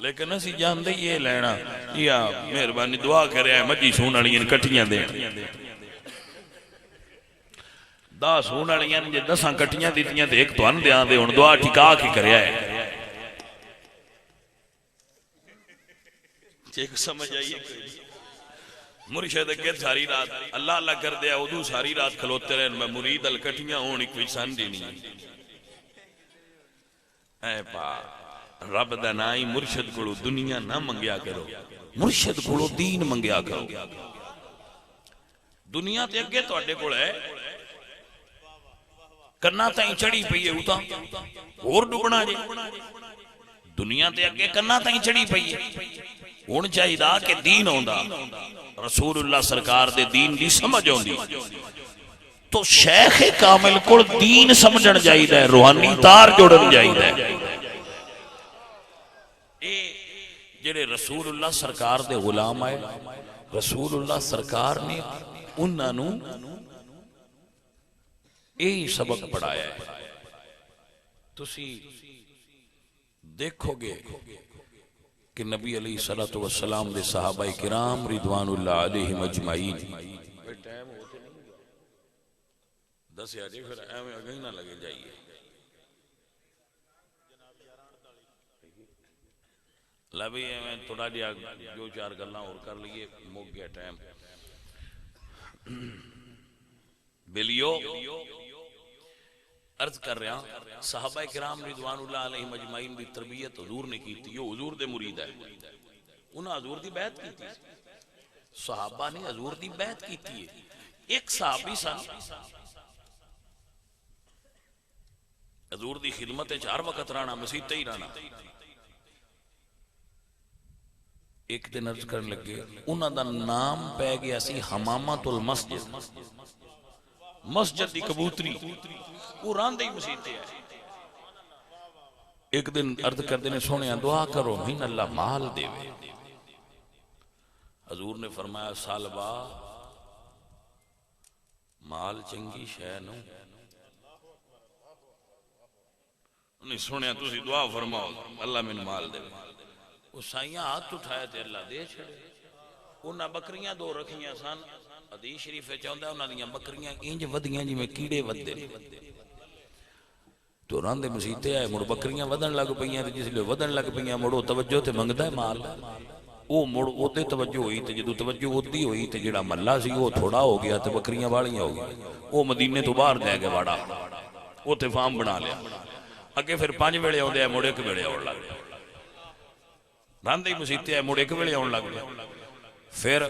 لیکن اسی جان دے یہ لینا یا مہربانی دعا کرے ہیں مجی سونا لیاں کٹیاں دے دا سونا لیاں جے دساں کٹیاں دیتیاں دے ایک تو ان دے آن دے ان دعا ٹھکا کی کرے ہے چیک سمجھ آئیے مرشد کے ساری رات اللہ اللہ کر دیا ادو ساری رات کھلوتے رہے میں مرید الکٹیاں ہونی کوئی سان دینی اے پا رب دا نائی مرشد کولو دنیا نہ منگیا کرو، مرشد کولو دین منگیا کرو۔ دنیا تے اگے تو اڈے کول ہے کرنا تائیں چڑی پئی ہے اتا اور ڈبنا جے، دنیا تے اگے کرنا تائیں چڑی پئی ہے ہن چاہیدا کہ دین ہوندا، رسول اللہ سرکار دے دین دی سمجھ ہوندی تو شیخ کامل کول دین سمجھن جائیدا ہے، روحانی تار جوڑن جائیدا ہے۔ اے جڑے رسول اللہ سرکار دے غلام آئے، رسول اللہ سرکار نے انہاں نوں یہی سبق پڑھایا ہے۔ تسی دیکھو گے کہ نبی علیہ الصلوۃ والسلام دے صحابہ کرام رضوان اللہ علیہم اجمعین دس یا جی پھر ایویں اگے نہ لگے جائیے لبی ایویں تھوڑا جہا جو چار گلاں اور کر لیے مک گیا ٹائم۔ بلیو عرض کر رہا ہوں صحابہ کرام رضوان اللہ علیہم اجمعین دی تربیت حضور نے کی تھی، یہ حضور دے مرید ہے، انہاں حضور دی بیعت کی تھی، صحابہ نے حضور دی بیعت کی تھی۔ ایک صحابی سن حضور دی خدمت 4 وقت رانا مسجد تے ہی رانا، ایک دن عرض کرنے لگے انہاں دا نام پہ گیا سی حمامۃ المسجد، مسجد دی کبوتری، وہ راندے ہی مسجد تے ہے۔ ایک دن عرض کر دینے سونے دعا کرو مین اللہ مال دے وے، حضور نے فرمایا سالبا مال چنگی شے نو، انہیں سونے تسی دعا فرماؤ اللہ من مال دے وے، وہ سائیاں ہاتھ اٹھایا تے اللہ دے چھڑے۔ انہاں بکریاں 2 رکھیاں سن، حدیث شریف چاہتا ہے انہاں دیاں بکریاں انج ودیاں جی میں کیڑے ودے تو راندے مسیتے آئے مڑ بکریاں ودن لگ پئیاں تے جس لئے ودن لگ پئیاں مڑو توجہ تے منگدا ہے مال، او مڑ اوتے توجہ ہوئی تے جدو توجہ ہوتی ہوئی تے جڑا ملہ سی وہ تھوڑا ہو گیا تے بکریاں والیاں ہو گیا، وہ مدینے تو باہر جائے گئے واڑا اوتے فارم بنا لیا، اگے پھر 5 ویلے آندے مڑ 1 ویلے آن لگ گیا، راندے مسیتے آئے مڑ 1 ویلے آن لگ گیا، پھر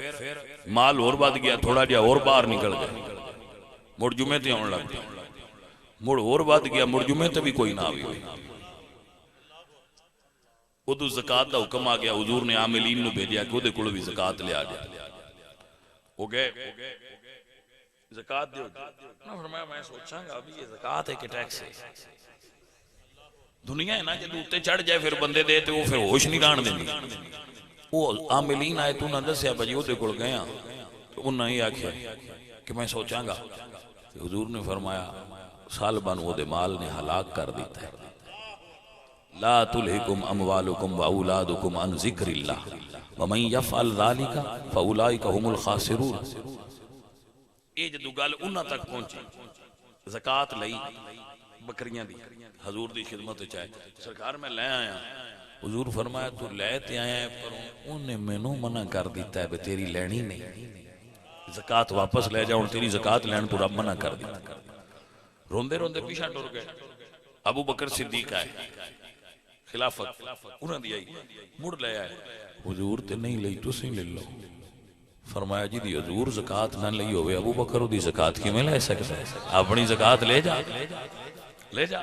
مال اور بات گیا تھوڑا جا اور باہر نکل گیا، مڑ جمعے تے آن لگ گیا، مڑ اور بات گیا مڑ جمعے تے بھی کوئی نہ آوی ہوئی، ادو زکاة دا حکم آ گیا، حضور نے عاملین نو بھیجیا کہ ادھے کلو بھی زکاة لے آ جائے، ہو گئے زکاة دے نہ فرمایا میں سوچاں گا ابھی یہ زکاة ہے کہ ٹیکس ہے، دنیا ہے نا جدو اتے چڑھ جائے پھر بندے دے تے وہ پھر ہوش نہیں ران دیں گے، وہ عاملین آئے تو نہ دسیا بجی وہ دے کل گیا تو انہاں ہی آکھیا کہ میں سوچاں گا، حضور نے فرمایا سالبان وہ دے مال نے ہلاک کر دیتا ہے، لا تلہکم اموالکم و اولادکم عن ذکر اللہ ومن یفعل ذالک فاولئک هم الخاسرون۔ یہ جدو گل انہاں تک پہنچی زکاة لئی بکریاں دی حضور دی خدمت چاہے سرکار میں لے آیا، حضور فرمایا تو لے تے آیا ہے پر انہیں مینوں منع کر دیتا ہے بے تیری لینی نہیں، زکاة واپس لے جاؤں تیری زکاة لین تو رب منع کر دیتا، روندے روندے پیچھا ٹر گئے، ابو بکر صدیق آئے خلافت انہاں دی آئی مڑ لے آئے، حضور تے نہیں لئی تو سی لے لو، فرمایا جی دی حضور زکاة نہ لئی ہوئے ابو بکر دی زکاة کی میں لے سکتا ہے، اپنی زکاة لے جا لے جا۔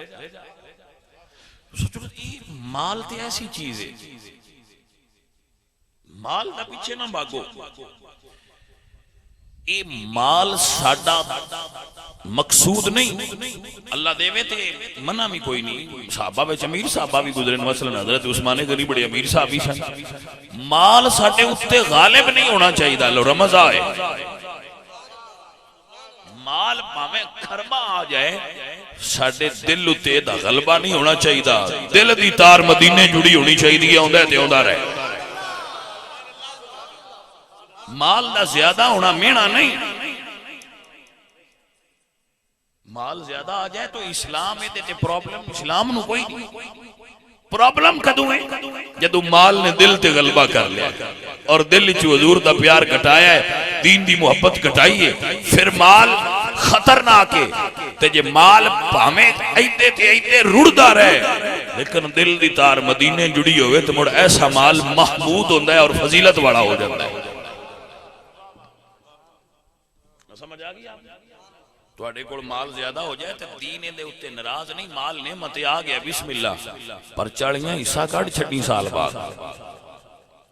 سوچو مال تے ایسی چیز ہے، مال نہ پیچھے نہ بھاگو، اے مال ساڈا مقصود نہیں، اللہ دے وے تے منع بھی کوئی نہیں، صحابہ وچ امیر صحابہ بھی گزرے، مثلا حضرت عثمان غنی بڑے امیر صحابی سن، مال ساڈے اتے غالب نہیں ہونا چاہیے، اللہ رمضان ہے مال پاویں کھربا آ جائے ساڈے دل اتے دا غلبہ نہیں ہونا چاہیے، دل دی تار مدینے جڑی ہونی چاہیے، آندا ہے تے آندا رہے، مال دا زیادہ ہونا مینا نہیں، مال زیادہ آ جائے تو اسلام ہے تے پرابلم، اسلام نو کوئی نہیں، پرابلم کدوں ہے جدو مال نے دل تے غلبہ کر لیا اور دل چ حضور دا پیار کٹایا ہے، دین دی محبت کٹائی ہے، پھر مال خطرناک ہے تے جے مال پاویں ایتے تے ایتے رڑدا رہے لیکن دل دی تار مدینے جڑی ہوئے تو مڑ ایسا مال محمود ہوندہ ہے اور فضیلت والا ہو جاتا ہے. سمجھ آگئی آپ؟ توڑے کوڑ مال زیادہ ہو جائے تو دینے دے اتے نراز نہیں، مال نعمت آ گیا بسم اللہ پر چڑھیاں حصہ کٹ چھٹی سال بعد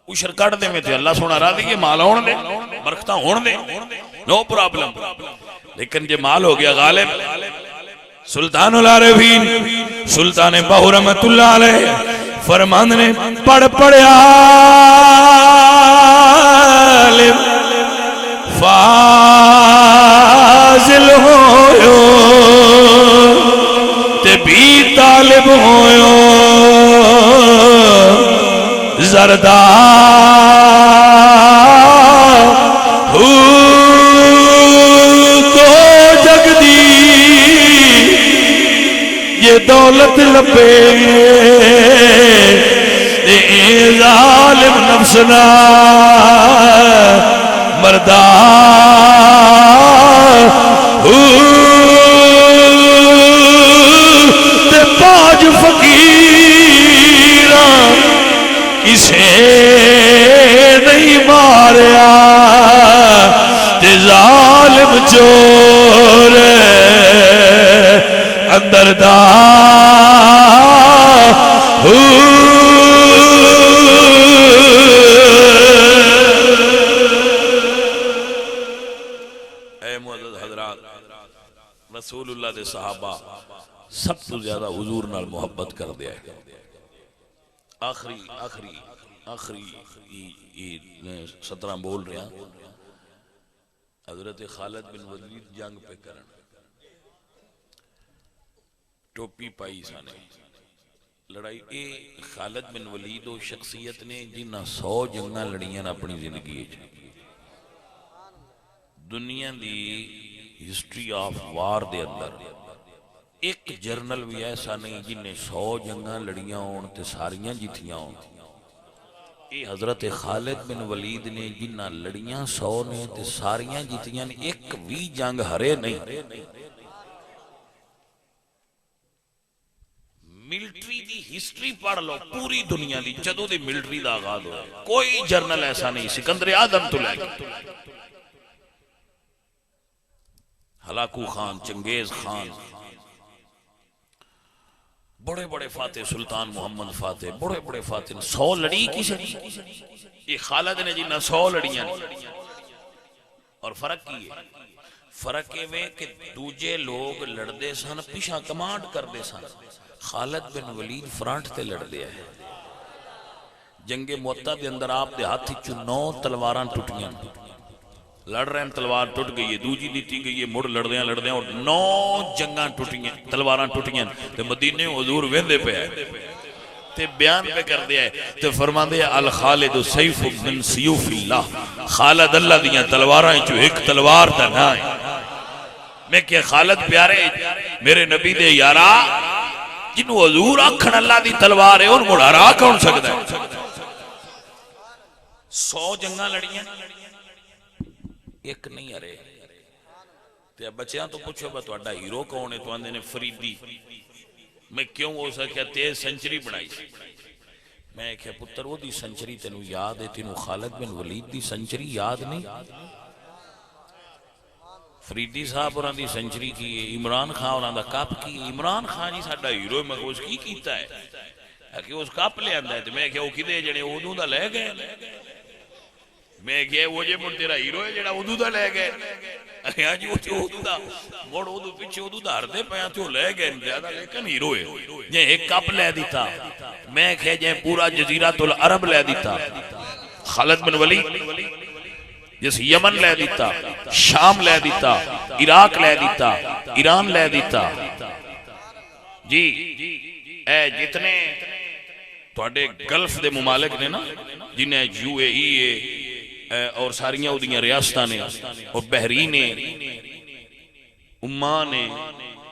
اشر کٹ دے میں تے اللہ سونا راہ دیئے مال ہون دے برکتہ ہون دے نو پرابلم. لیکن جے مال ہو گیا غالب سلطان العارفین سلطان باہو رحمت اللہ علیہ فرماند نے پڑھ پڑھیا فاضل ہویو تے بھی طالب ہویو زردہ تو جگ دی یہ دولت لبے اے ظالم نفسنا مردہ تے پاج فقیران کسے نہیں ماریا تے ظالم چور اندر دا اے معزز حضرات رسول اللہ دے صحابہ سب تو زیادہ حضور نال محبت کر دیا ہے. آخری 17 بول رہے ہیں حضرت خالد بن ولید جنگ پہ کرن ٹوپی پائی سانے لڑائی اے خالد بن ولید و شخصیت نے جنہ 100 جنگاں لڑیاں اپنی زندگی دنیا دی ہسٹری آف وار دے اندر ایک جرنل بھی ایسا نہیں جنہیں 100 جنگاں لڑیاں ہون تے ساریاں جیتیاں ہون. اے حضرت خالد بن ولید نے جنہ لڑیاں 100 نے تے ساریاں جیتیاں ایک بھی جنگ ہرے نہیں. ملٹری دی ہسٹری پڑھ لو پوری دنیا دی جدو دی ملٹری دا آغاز ہو کوئی جرنل ایسا نہیں سکندر آدم تو لے گا ہلاکو خان چنگیز خان بڑے بڑے فاتح سلطان محمد فاتح بڑے بڑے فاتح 100 لڑی کسی یہ خالد نے جنہ 100 لڑیاں اور فرق کی ہے فرق یہ کہ دوجے لوگ لڑ دے سن پیشا کمانڈ کر دے سن خالد بن ولید فرانٹ تے لڑ دیا ہے. جنگ موتا دے اندر آپ دے ہاتھی 9 تلواران ٹوٹیاں لڑ رہے ہیں تلوار ٹوٹ گئی ہے دوجی دیتی گئی ہے مڑ لڑ دیں اور 9 جنگاں ٹوٹیاں تلواراں ٹوٹیاں تے مدینے حضور ویندے پہ ہے تے بیان پہ کر دیا ہے تے فرمان دیا الخالد سیف من سیوف اللہ خالد اللہ دیاں تلواراں جو ایک تلوار دا نہ ہے. میں کہ خالد پیارے میرے نبی دے یارا جنہوں حضور اکھن اللہ دی تلوار ہے اور مڑھارا کون سکتا ہے 100 جنگاں لڑیاں ایک نہیں ارے تے بچیاں تو پوچھو با توڑا ہیرو کون ہے تو آندے نے فریدی میں کیوں ہو سکیا 13 سنچری بنائی میں کہا پتر وہ دی سنچری تینو یاد ہے تینو خالد بن ولید دی سنچری یاد نہیں فریدی صاحب اور دی سنچری کی عمران خان اور دا کپ کی عمران خان جی ساڑا ہیرو میں اس کی کیتا ہے کہ اس کپ لے آندہ ہے تو میں کہا وہ کدے جنے اودوں دا لے گئے میں کہا وہ جے مڑ تیرا ہیرو ہے جڑا اودوں دا لے گئے ہاں جی وہ اودوں دا مڑ اودوں پیچھے اودوں دا ہردے پیاں تو لے گئے زیادہ لیکن ہیرو ہے جے ایک کپ لے دیتا میں کہا جے پورا جزیرۃ العرب لے دیتا خالد بن ولید جس یمن لے دیتا شام لے دیتا عراق لے دیتا ایران لے دیتا جی اے جتنے توڑے گلف دے ممالک نے نا جنہیں یو اے ای اور ساریاں اودیاں ریاستہ نے اور بحرین نے عمان نے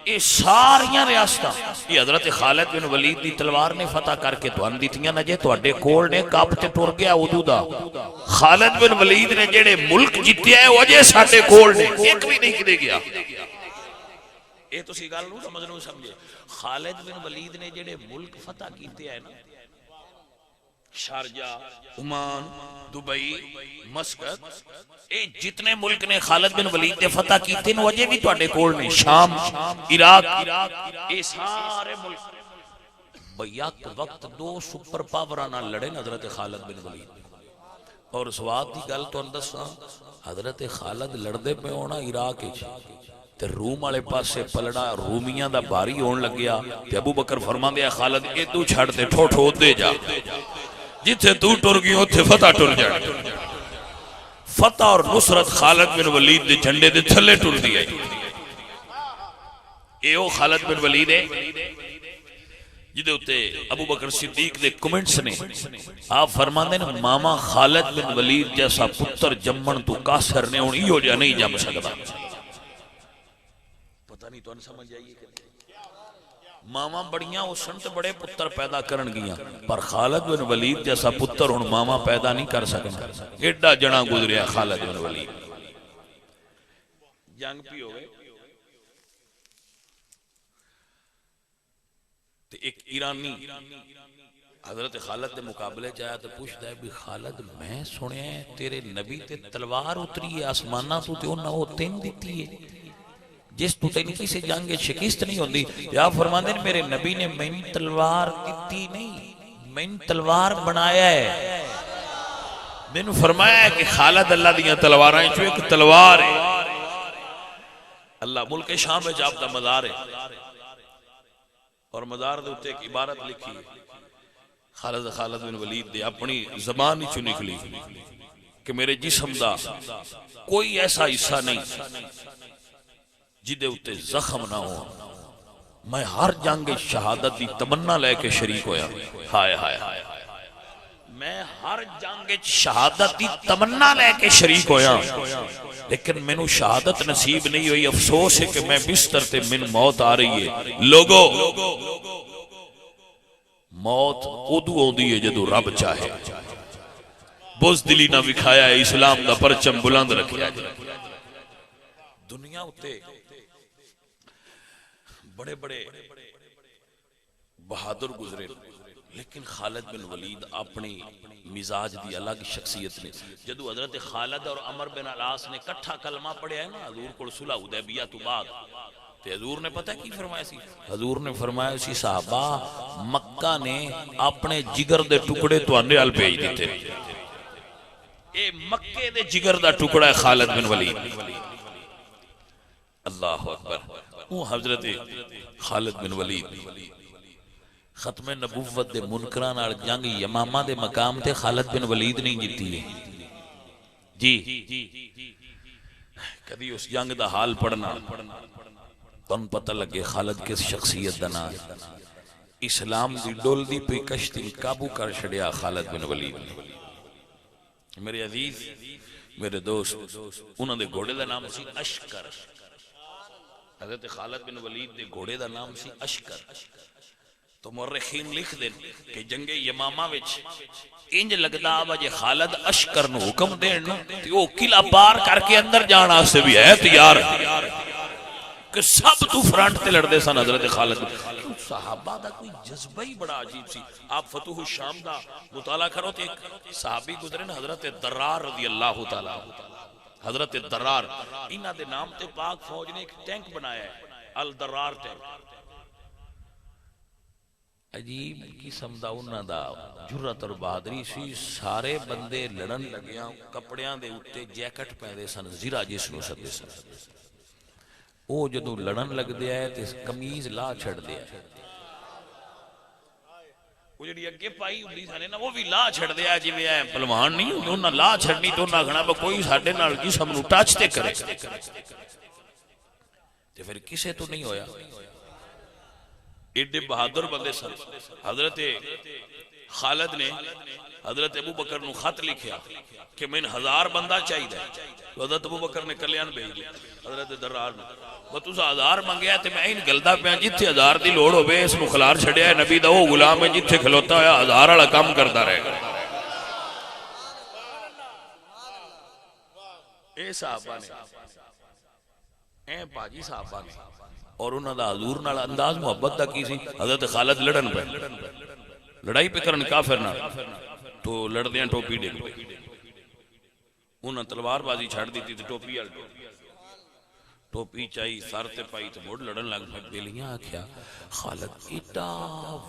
یہ ساریاں ریاستہ یہ حضرت خالد بن ولید دی تلوار نے فتح کر کے تو اندیتیاں نجے تو اڈے کول نے کاپ تے ٹور گیا ادو دا خالد بن ولید نے جڑے ملک جیتے ہیں وہ اجے ساڈے کول نے ایک بھی نہیں کدے گیا یہ تسی گل نو سمجھنو سمجھے خالد بن ولید نے جڑے ملک فتح کیتے ہیں نا شارجہ عمان دبئی مسقط اے جتنے ملک نے خالد بن ولید نے فتح کیتے ہیں وجہ بھی تواڈے کول نے شام عراق اے سارے ملک بیک وقت دو سپر پاوراں نال لڑے حضرت خالد بن ولید اور سواد دی گل تو دساں حضرت خالد لڑدے پے ہونا عراق وچ تے روم والے پاسے پلڑا رومیاں دا بھاری ہون لگیا تے ابو بکر فرماندے ہیں خالد اے تو چھڑ تے ٹھو ٹھو دے جا جتھے تو ٹر گئی اوتھے فتح ٹر جا فتح اور نصرت خالد بن ولید دے جھنڈے دے تھلے ٹر دی ہے اے او خالد بن ولید ہے جدے ہوتے ابو بکر صدیق دے کمنٹس نے آپ فرماندے ہیں ماما خالد بن ولید جیسا پتر جمن تو کاسر نے ہن ایہو جا نہیں جم سکدا پتہ نہیں تو ان سمجھ آئیے کہ ماما بڑیاں اسن تے بڑے پتر پیدا کرن گیاں پر خالد بن ولید جیسا پتر ہن ماما پیدا نہیں کر سکنا ایڈا جنا گزریا خالد بن ولید جنگ پی ہو گئے تے ایک ایرانی حضرت خالد دے مقابلے جایا تو پوچھتا ہے بھی خالد میں سنیا ہے تیرے نبی تے تلوار اتری ہے آسمانہ تو تے انہاں وہ تین دیتی ہے جس تو تین کسی جنگ شکست نہیں ہوندی یا فرماندے ہیں میرے نبی نے میں تلوار دیتی نہیں میں تلوار بنایا ہے میں نے فرمایا ہے کہ خالد اللہ دیاں تلواراں جو ایک تلوار ہے اللہ ملک شام میں جاب دا مزار ہے اور مزار دے ہوتے ایک عبارت لکھی خالد بن ولید دے اپنی زبان ہی چو نکلی کہ میرے جسم دا کوئی ایسا حصہ نہیں جدے ہوتے زخم نہ ہو میں ہر جنگ شہادت دی تمنا لے کے شریک ہویا ہائے ہائے میں ہر جنگ شہادت دی تمنا لے کے شریک ہویا لیکن میں نو شہادت نصیب نہیں ہوئی افسوس ہے کہ میں بستر تے من موت آ رہی ہے لوگو موت ادو ہوندی ہے جدو رب چاہے بزدلی نہ وکھایا ہے اسلام دا پرچم بلند رکھیا ہے دنیا ہوتے بڑے بڑے بہادر گزرے لیکن خالد بن ولید اپنی مزاج دی الگ شخصیت نے جدو حضرت خالد اور عمر بن العاص نے کٹھا کلمہ پڑھیا ہے نا حضور کو صلح حدیبیہ تو بعد تے حضور نے پتہ کی فرمایا سی حضور نے فرمایا سی صحابہ مکہ نے اپنے جگر دے ٹکڑے تواڈے ال بھیج دیتے اے مکے دے جگر دا ٹکڑا ہے خالد بن ولید اللہ اکبر وہ حضرت خالد بن ولید ختم نبوت دے منکران اور جنگ یمامہ دے مقام تے خالد بن ولید نہیں جیتی ہے جی کبھی اس جنگ دا حال پڑھنا تن پتہ لگے خالد کس شخصیت دا نام اسلام دی ڈول دی پہ کشتی قابو کر چھڑیا خالد بن ولید میرے عزیز میرے دوست انہوں نے گھوڑے دا نام سی اشکر حضرت خالد بن ولید دے گھوڑے دا نام سی اشکر تو مورخین لکھ دیں کہ جنگ یمامہ وچ انج لگدا وجہ خالد اشکر نو حکم دین تے او قلعہ پار کر کے اندر جانا سے بھی ہے تیار کہ سب تو فرنٹ تے لڑدے سن حضرت خالد صحابہ دا کوئی جذبہ ہی بڑا عجیب سی آپ فتوح الشام دا مطالعہ کرو تے ایک صحابی گزرے نا حضرت درار رضی اللہ تعالی حضرت درار انہاں دے نام تے پاک فوج نے ایک ٹینک بنایا ہے الدرار ٹینک عجیب قسم دا انہاں دا جرات اور بہادری سی سارے بندے لڑن لگیاں کپڑیاں دے اوتے جیکٹ پہنے سن زیرا جس نو سدے سن او جدوں لڑن لگ دیا ہے تے قمیض لا چھڑ دیا ہے وہ جڑی اگے پائی ہوندی سنے نا وہ بھی لا چھڑ دیا جویں اے پہلوان نہیں انہاں لا چھڑنی تو نہ گھنا کوئی ساڈے نال جسم نو ٹچ تے کرے تے پھر کسے تو نہیں ہویا ایڈے بہادر بندے سن حضرت خالد نے حضرت ابو بکر نو خط لکھیا کہ میں 1000 بندہ چاہیے تو حضرت ابو بکر نے کلیان بھیج دیا حضرت درار نے وہ تسا 1000 منگیا تے میں ان گلدا پیا جتھے 1000 دی لوڑ ہوے اس نو خلار چھڈیا ہے نبی دا او غلام ہے جتھے کھلوتا ہویا 1000 والا کام کرتا رہے گا اے صحابہ نے اے باجی صاحبہ نے اور انہوں دا حضور نال انداز محبت دا کی سی. حضرت خالد لڑن پہ لڑائی پہ کرن کافر نال تو لڑ دیاں ٹوپی ڈگ پہ انہوں تلوار بازی چھڑ دیتی تھی ٹوپی آل ٹوپی چاہی سر تے پائی تو مڑ لڑن لگ پہ بیلیاں آکھیا خالد ایڈا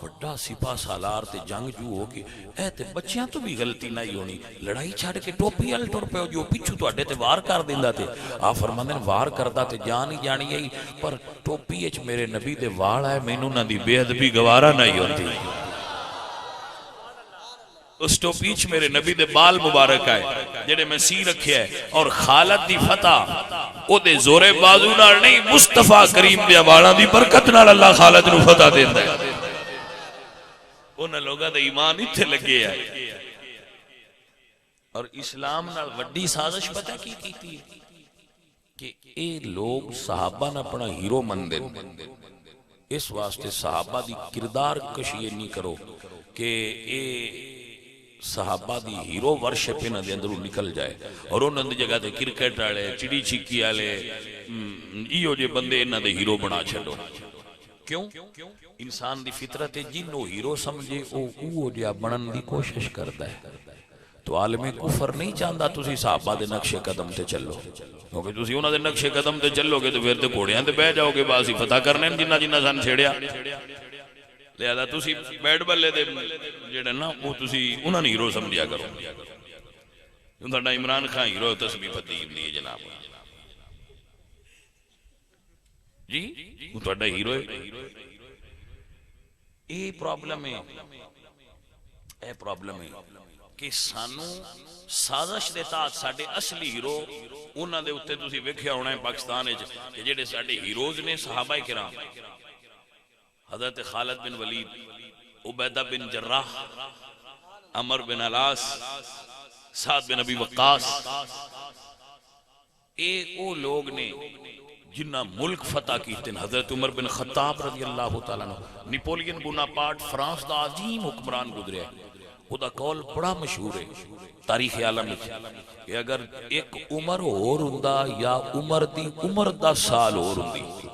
وڈا سپاہ سالار تے جنگ جو ہو کے اے تے بچیاں تو بھی غلطی نہیں ہونی لڑائی چھڑ کے ٹوپی آل ٹوڑ پہ جو پیچھو تو اڈے تے وار کر دیندہ تے آپ فرماندن وار کردہ تے جانی جانی یہی پر ٹوپی اچ میرے نبی دے وار آئے مینوں نہ دی بے ادبی گوارا نہیں ہوتی اس ٹوپیچ میرے نبی دے بال مبارک آئے جڑے میں سی رکھے ہے اور خالد دی فتح او دے زور بازو نال نہیں مصطفیٰ کریم دے والا دی برکت نال اللہ خالد نو فتح دیندا ہے انہاں لوگاں دے ایمان اتھے لگے آئے اور اسلام نال وڈی سازش پتہ کی کیتی ہے کہ اے لوگ صحابہ نہ اپنا ہیرو مندے اس واسطے صحابہ دی کردار کشی نہیں کرو کہ اے صحابہ دی ہیرو ورشپ انہاں دے اندروں نکل جائے اور انہاں دی جگہ تے کرکٹ والے چڑی چھکی والے ایو جے بندے انہاں دے ہیرو بنا چھڈو کیوں انسان دی فطرت جنوں ہیرو سمجھے او جا بنن دی کوشش کردا ہے تو عالم کفر نہیں چاہندا تسی صحابہ دے نقش قدم تے چلو کیونکہ تسی انہاں دے نقش قدم تے چلو گے تو پھر تے گھوڑیاں تے بیٹھ جاؤ گے باسی فتح کرنے جنہ جنہ سن چھیڑیا لہذا تسی بیٹ بلے دے جڑے نا وہ تسی انہاں نے ہیرو سمجھیا کرو تہاڈا عمران خان ہیرو تسبیح پتیب نہیں جناب جی وہ تہاڈا ہیرو ہے اے پرابلم ہے کہ سانو سازش دے تحت ساڈے اصلی ہیرو انہاں دے اوتے تسی ویکھیا ہونا ہے پاکستان وچ کہ جڑے ساڈے ہیروز نے صحابہ کرام حضرت خالد بن ولید عبیدہ بن جراح عمر بن علاس سعد بن ابی وقاص اے او لوگ نے جنہ ملک فتح کیتے ہیں حضرت عمر بن خطاب رضی اللہ تعالیٰ عنہ نیپولین بوناپارٹ فرانس دا عظیم حکمران گزرے ہیں وہ دا قول بڑا مشہور ہے تاریخ عالم کہ اگر ایک عمر اور ہوندا یا عمر دی عمر دا سال اور ہوندی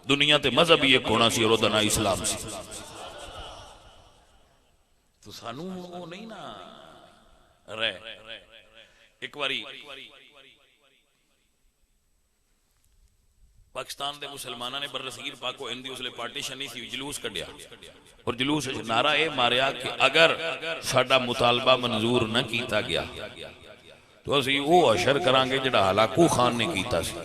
دنیا تے مذہب ہی ایک ہونا سی اور ادنا اسلام سی تو سانو وہ نہیں نا رہے ایک باری پاکستان دے مسلمانہ نے برصغیر پاک و ہندی اس لئے پارٹیشن نہیں تھی جلوس کڈیا اور جلوس نعرہ اے ماریا کہ اگر ساڈا مطالبہ منظور نہ کیتا گیا تو اسی وہ اشر کرانگے جڑا ہلاکو خان نے کیتا سی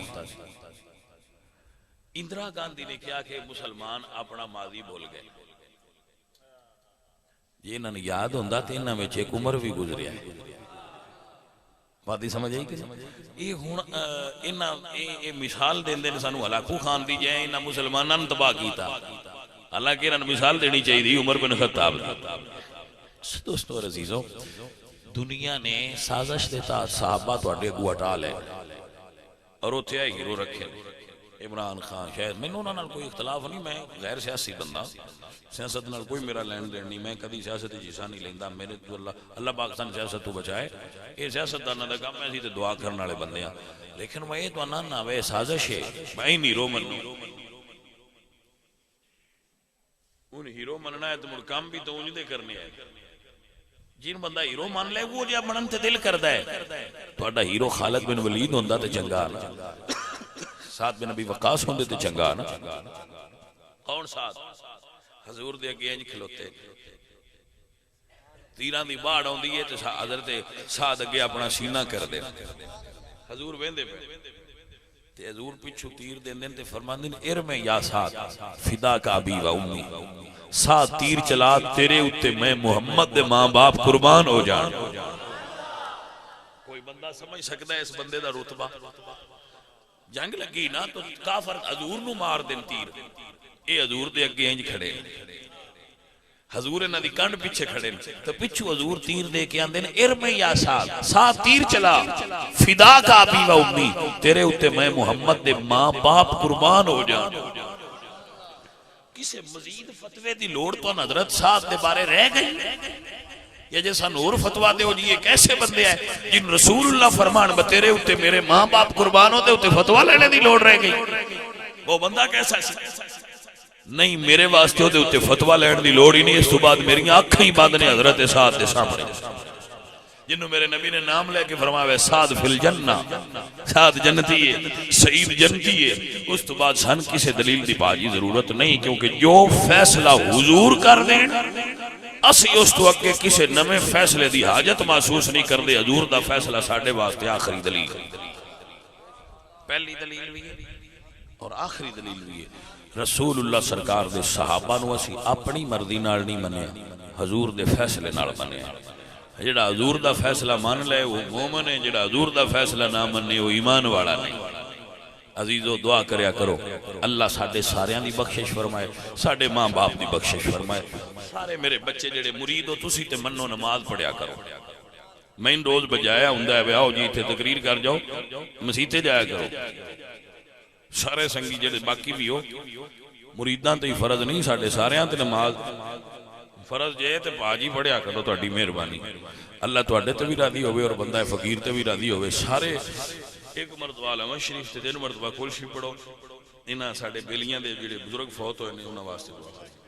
اندرا گاندھی نے کیا کہ مسلمان اپنا ماضی بول گئے یہ انہوں نے یاد ہوندہ تھے انہوں میں ایک عمر بھی گزریا ہے بات ہی سمجھ آئی کہ یہ مثال دیں دیں سانو ہلاکو خان دی جائیں انہوں مسلمانان تباہ کیتا حالانکہ انہوں مثال دینی چاہیے دی عمر بن خطاب دوستو اور عزیزوں دنیا نے سازش دیتا صحابہ تو اڈے گو ہٹا لے اور اتھے آئی ہیرو رکھے عمران خان شاید میں انہوں نے کوئی اختلاف نہیں میں غیر سیاسی بندہ سیاست نال کوئی میرا لین دین نہیں میں کدی سیاست جیسا نہیں لیندہ میرے تو اللہ پاکستان سیاست تو بچائے یہ سیاست دانا دا کام ایسی تے دعا کرنے والے بندے ہیں لیکن میں یہ تو نہ وہ سازش ہے میں ہی ہیرو منوں ان ہیرو مننا ہے تو مڑ کام بھی تو انہیں دے کرنے ہیں جن بندہ ہیرو مان لے وہ جا منن تے دل کردا ہے تو اڈا ہیرو خالد بن ولید ہوندا تے چنگا نا سعد بن ابی وقاص ہوندے تے چنگا نا کون سعد حضور دے اگے انج کھلوتے تیران دی باڑ ہوندی ہے تے حضرت سعد اگے اپنا سینہ کر دے حضور ویندے پہ تے حضور پیچھو تیر دیندے تے فرماندے ارمے یا سعد فدا کا ابی و امی سعد تیر چلا تیرے اوتے میں محمد دے ماں باپ قربان ہو جان کوئی بندہ سمجھ سکتا ہے اس بندے دا رتبہ جنگ لگی نا تو کافر حضور نو مار دین تیر اے حضور دے اگے انج کھڑے حضور انہاں دی کنڈ پیچھے کھڑے تو پچھو حضور تیر دے کے آندے ارم یا سعد تیر چلا فدا کا ابی و امی تیرے اوتے میں محمد دے ماں باپ قربان ہو جان کسے مزید فتوے دی لوڑ تو حضرت سعد دے بارے رہ گئی یا جے سان اور فتوا دے ہو جی یہ کیسے بندے ہیں جن رسول اللہ فرمان بتیرے ہوتے میرے ماں باپ قربان ہوتے ہوتے فتوا لینے دی لوڑ رہ گئی، وہ بندہ کیسا سی؟ نہیں میرے واسطے ہوتے ہوتے فتوا لینے دی لوڑ ہی نہیں، اس تو بعد میری آنکھیں ہی بند نے حضرت سعد دے سامنے جنہوں میرے نبی نے نام لے کے فرمایا سعد فی الجنہ، سعد جنتی ہے، سعید جنتی ہے، اس تو بعد سن کسے دلیل دی باجی ضرورت نہیں، کیونکہ جو فیصلہ حضور کر دیں اسی اس تو اگے کسے نمے فیصلے دی حاجت محسوس نہیں کر دے، حضور دا فیصلہ ساڑھے واسطے آخری دلیل، پہلی دلیل بھی ہے اور آخری دلیل بھی ہے۔ رسول اللہ سرکار دے صحابہ نو اسی اپنی مرضی نال نہیں منیا، حضور دے فیصلے نال منیا۔ جڑا حضور دا فیصلہ مان لے وہ مومن ہے، جڑا حضور دا فیصلہ نہ منے وہ ایمان والا نہیں۔ عزیزو دعا کریا کرو اللہ ساڑھے ساریاں دی بخشش فرمائے، ساڑھے ماں باپ دی بخشش فرمائے، سارے میرے بچے جڑے مرید ہو تسی تے منو نماز پڑھیا کرو۔ میں ان روز بجایا ہندہ ہے آؤ جی تھے تقریر کر جاؤ مسیطے جایا کرو، سارے سنگی جڑے باقی بھی ہو مریداں تے ہی فرض نہیں، ساڑھے ساریاں تے نماز فرض جے تے پاجی پڑھیا کرو، تو اڈی مہربانی اللہ تو اڈے تے بھی راضی ہوئے اور بندہ فقیر تے بھی راضی ہوئے۔ سارے ایک مرتبہ علامہ شریف تے 3 مرتبہ کل شریف پڑھو، انہاں ساڑھے بیلیاں دے جڑے بزرگ فوت ہوئے نے انہاں واسطے دعا کریں۔